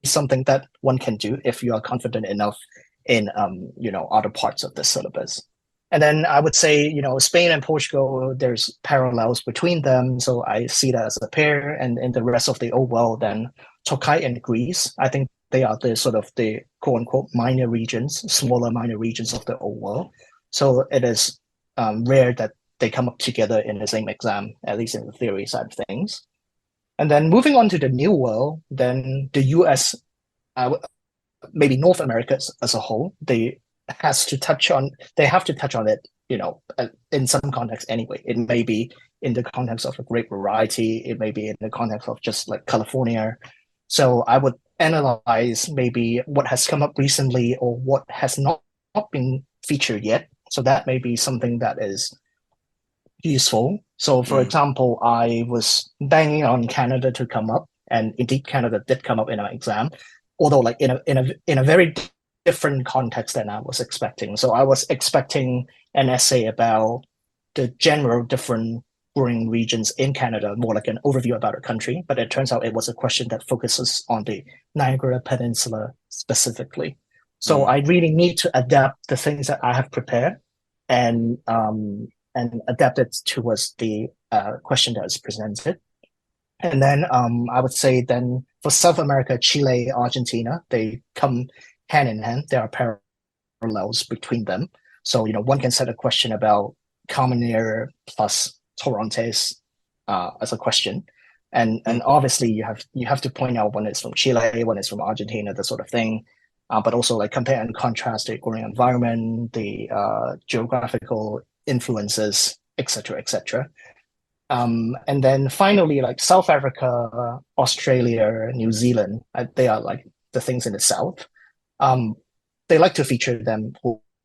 something that one can do if you are confident enough in other parts of the syllabus. And then I would say, Spain and Portugal, there's parallels between them. So I see that as a pair. And in the rest of the old world, then Turkey and Greece, I think they are the sort of the quote unquote minor regions, smaller minor regions of the old world. So it is rare that they come up together in the same exam, at least in the theory side of things. And then moving on to the new world, then the US, maybe North America as a whole, they have to touch on it, in some context anyway. It may be in the context of a grape variety, it may be in the context of just like California. So I would analyze maybe what has come up recently or what has not been featured yet. So that may be something that is useful. So for example, I was banging on Canada to come up, and indeed Canada did come up in our exam, although like in a very different context than I was expecting. So I was expecting an essay about the general different growing regions in Canada, more like an overview about a country, but it turns out it was a question that focuses on the Niagara Peninsula specifically. So I really need to adapt the things that I have prepared and adapt it towards the question that is presented. And then I would say then for South America, Chile, Argentina, they come hand in hand. There are parallels between them. So, one can set a question about Carmenere plus Torrontes as a question. And obviously you have to point out one is from Chile, one is from Argentina, that sort of thing. But also like compare and contrast the growing environment, the geographical influences, etc., etc. And then finally, like South Africa, Australia, New Zealand, they are like the things in the south. Um, they like to feature them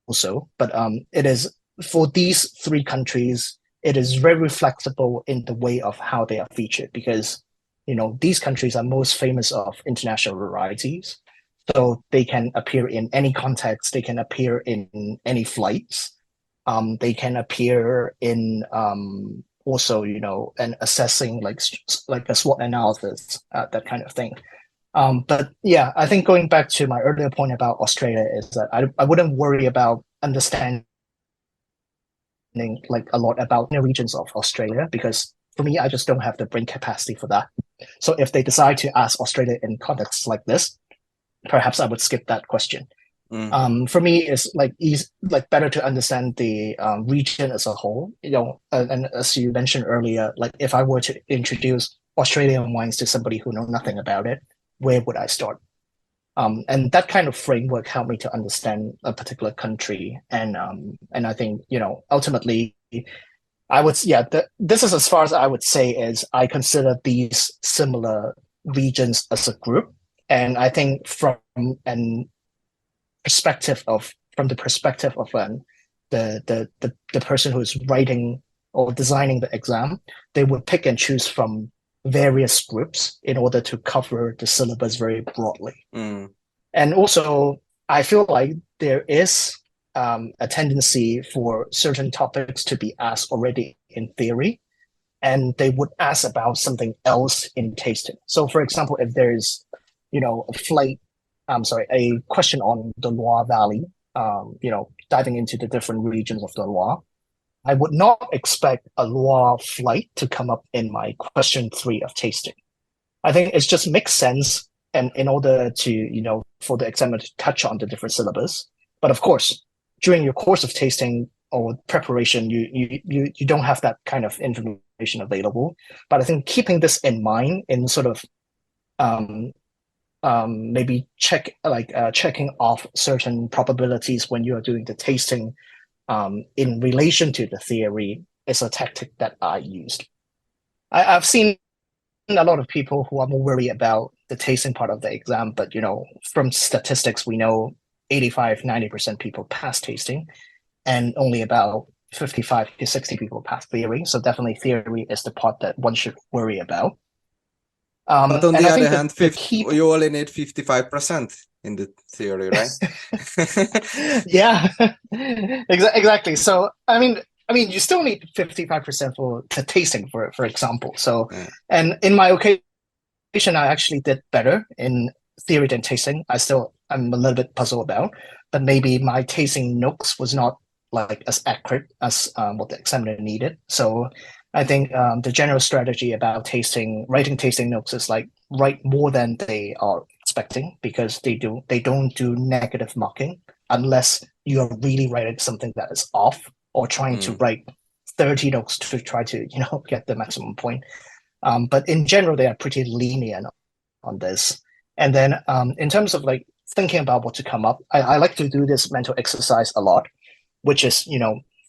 also, but it is for these three countries, it is very flexible in the way of how they are featured because these countries are most famous of international varieties, so they can appear in any context, they can appear in any flights, they can appear in also and assessing like a SWOT analysis, that kind of thing. But yeah, I think going back to my earlier point about Australia is that I wouldn't worry about understanding like a lot about the regions of Australia because for me, I just don't have the brain capacity for that. So if they decide to ask Australia in contexts like this, perhaps I would skip that question. For me, it's like better to understand the region as a whole. And as you mentioned earlier, like if I were to introduce Australian wines to somebody who know nothing about it, where would I start? And that kind of framework helped me to understand a particular country, and I think ultimately, this is as far as I would say is I consider these similar regions as a group, and I think an from the perspective of the person who is writing or designing the exam, they would pick and choose from various groups in order to cover the syllabus very broadly. And also, I feel like there is a tendency for certain topics to be asked already in theory, and they would ask about something else in tasting. So, for example, if there's a question on the Loire Valley, diving into the different regions of the Loire, I would not expect a Loire flight to come up in my question 3 of tasting. I think it just makes sense, and in order to, for the examiner to touch on the different syllabus. But of course, during your course of tasting or preparation, you don't have that kind of information available. But I think keeping this in mind in sort of maybe checking off certain probabilities when you are doing the tasting in relation to the theory is a tactic that I used. I've seen a lot of people who are more worried about the tasting part of the exam, but from statistics we know 85-90% people pass tasting and only about 55 to 60 people pass theory. So definitely theory is the part that one should worry about. But on the other hand, you only need 55% in the theory, right? Yeah, exactly. So I mean, you still need 55% for the tasting, for example. So, and in my occasion, I actually did better in theory than tasting. I'm a little bit puzzled about, but maybe my tasting notes was not like as accurate as what the examiner needed. So I think the general strategy about writing tasting notes is like write more than they are expecting, because they don't do negative marking unless you are really writing something that is off or trying to write 30 notes to try to get the maximum point. But in general, they are pretty lenient on this. And then in terms of like thinking about what to come up, I like to do this mental exercise a lot, which is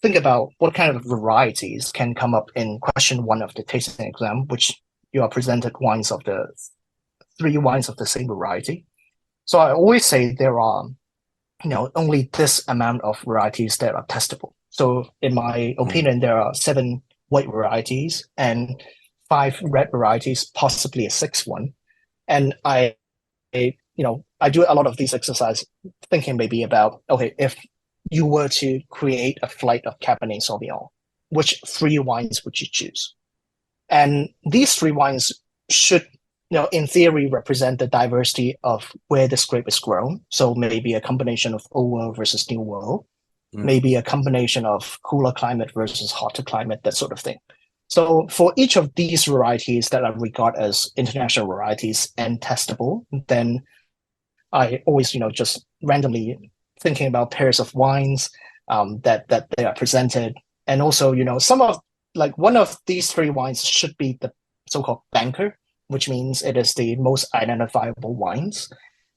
think about what kind of varieties can come up in question 1 of the tasting exam, which you are presented wines of the 3 wines of the same variety. So I always say there are, only this amount of varieties that are testable. So in my opinion, there are 7 white varieties and 5 red varieties, possibly a 6th one. And I do a lot of these exercises thinking maybe about, okay, if you were to create a flight of Cabernet Sauvignon, which 3 wines would you choose? And these 3 wines should, in theory, represent the diversity of where this grape is grown. So maybe a combination of Old World versus New World, maybe a combination of cooler climate versus hotter climate, that sort of thing. So for each of these varieties that I regard as international varieties and testable, then I always, just randomly thinking about pairs of wines that they are presented, and also, some of one of these three wines should be the so-called banker, which means it is the most identifiable wines,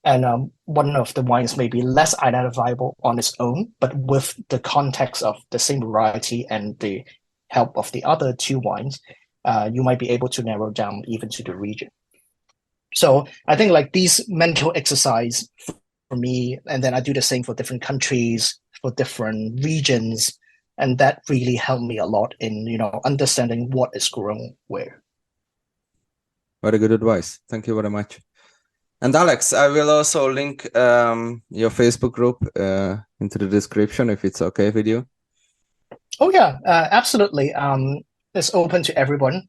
and one of the wines may be less identifiable on its own, but with the context of the same variety and the help of the other two wines, you might be able to narrow down even to the region. So I think these mental exercise for me, and then I do the same for different countries, for different regions, and that really helped me a lot in understanding what is grown where. Very good advice. Thank you very much. And Alex, I will also link your Facebook group into the description if it's okay with you. Oh yeah, absolutely. It's open to everyone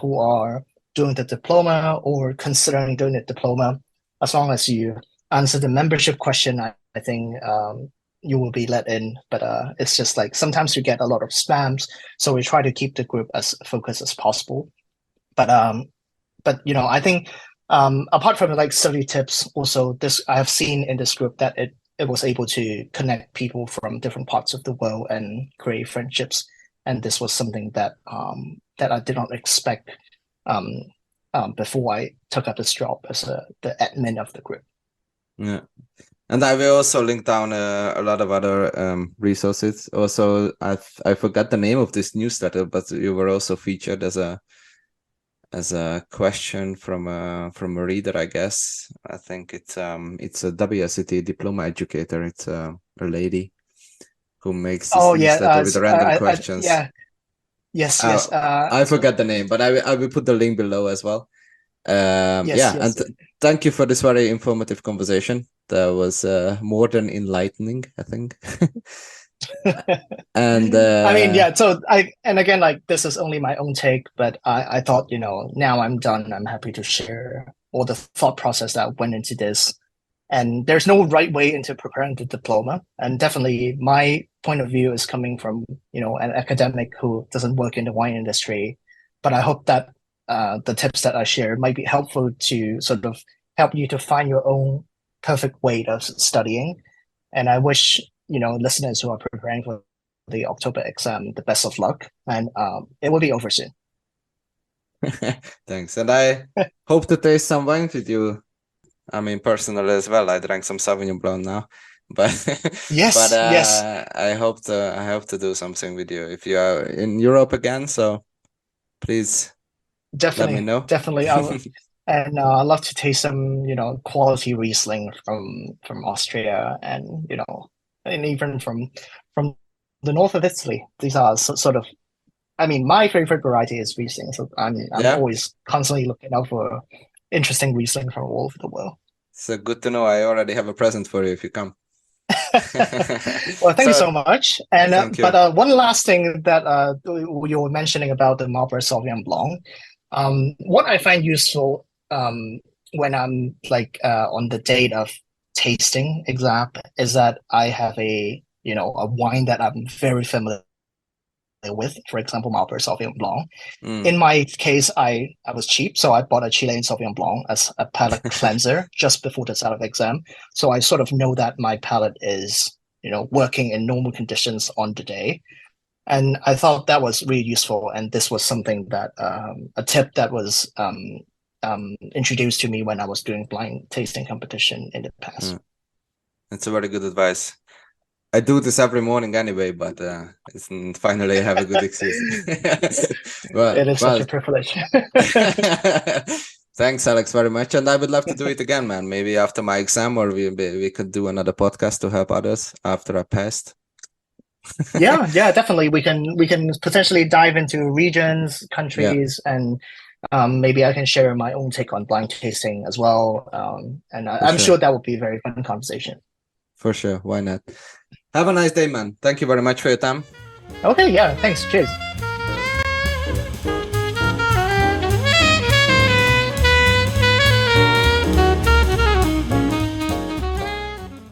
who are doing the diploma or considering doing the diploma. As long as you answer the membership question, I think you will be let in. But it's just sometimes you get a lot of spams, so we try to keep the group as focused as possible. But I think apart from study tips, also I have seen in this group that it was able to connect people from different parts of the world and create friendships. And this was something that I did not expect before I took up this job as the admin of the group. Yeah, and I will also link down a lot of other resources. Also, I forgot the name of this newsletter, but you were also featured as a question from a reader, I guess. I think it's a WSET Diploma educator. It's a lady who makes this newsletter with random questions. Yes. I forgot the name, but I will put the link below as well. Thank you for this very informative conversation. That was more than enlightening, I think. And so again, this is only my own take, but I thought, now I'm done, I'm happy to share all the thought process that went into this. And there's no right way into preparing the diploma. And definitely my point of view is coming from, an academic who doesn't work in the wine industry. But I hope that the tips that I share might be helpful to sort of help you to find your own perfect way of studying. And I wish, listeners who are preparing for the October exam the best of luck. And it will be over soon. Thanks. And I hope to taste some wine with you. I mean, personally as well. I drank some Sauvignon Blanc now, but yes. I hope to do something with you if you are in Europe again. So please, definitely, let me know. Definitely, I will. And I'd love to taste some, quality Riesling from Austria, and and even from the north of Italy. These are sort of, my favorite variety is Riesling, so I'm always constantly looking out for interesting Riesling from all over the world. So good to know. I already have a present for you if you come. Well, thank you so much. And but one last thing that you were mentioning about the Marlborough Sauvignon Blanc, what I find useful when I'm on the date of tasting exam is that I have a wine that I'm very familiar with, for example, Marlborough Sauvignon Blanc. In my case, I was cheap, so I bought a Chilean Sauvignon Blanc as a palate cleanser just before the start of exam. So I sort of know that my palate is, working in normal conditions on the day. And I thought that was really useful. And this was something that, a tip that was introduced to me when I was doing blind tasting competition in the past. That's a very good advice. I do this every morning anyway, but finally I have a good excuse. It is such a privilege. Thanks, Alex, very much. And I would love to do it again, man. Maybe after my exam, or we could do another podcast to help others after I passed. yeah, definitely. We can potentially dive into regions, countries, and maybe I can share my own take on blind tasting as well. And I'm sure that would be a very fun conversation. For sure. Why not? Have a nice day, man. Thank you very much for your time. Okay, yeah, thanks. Cheers.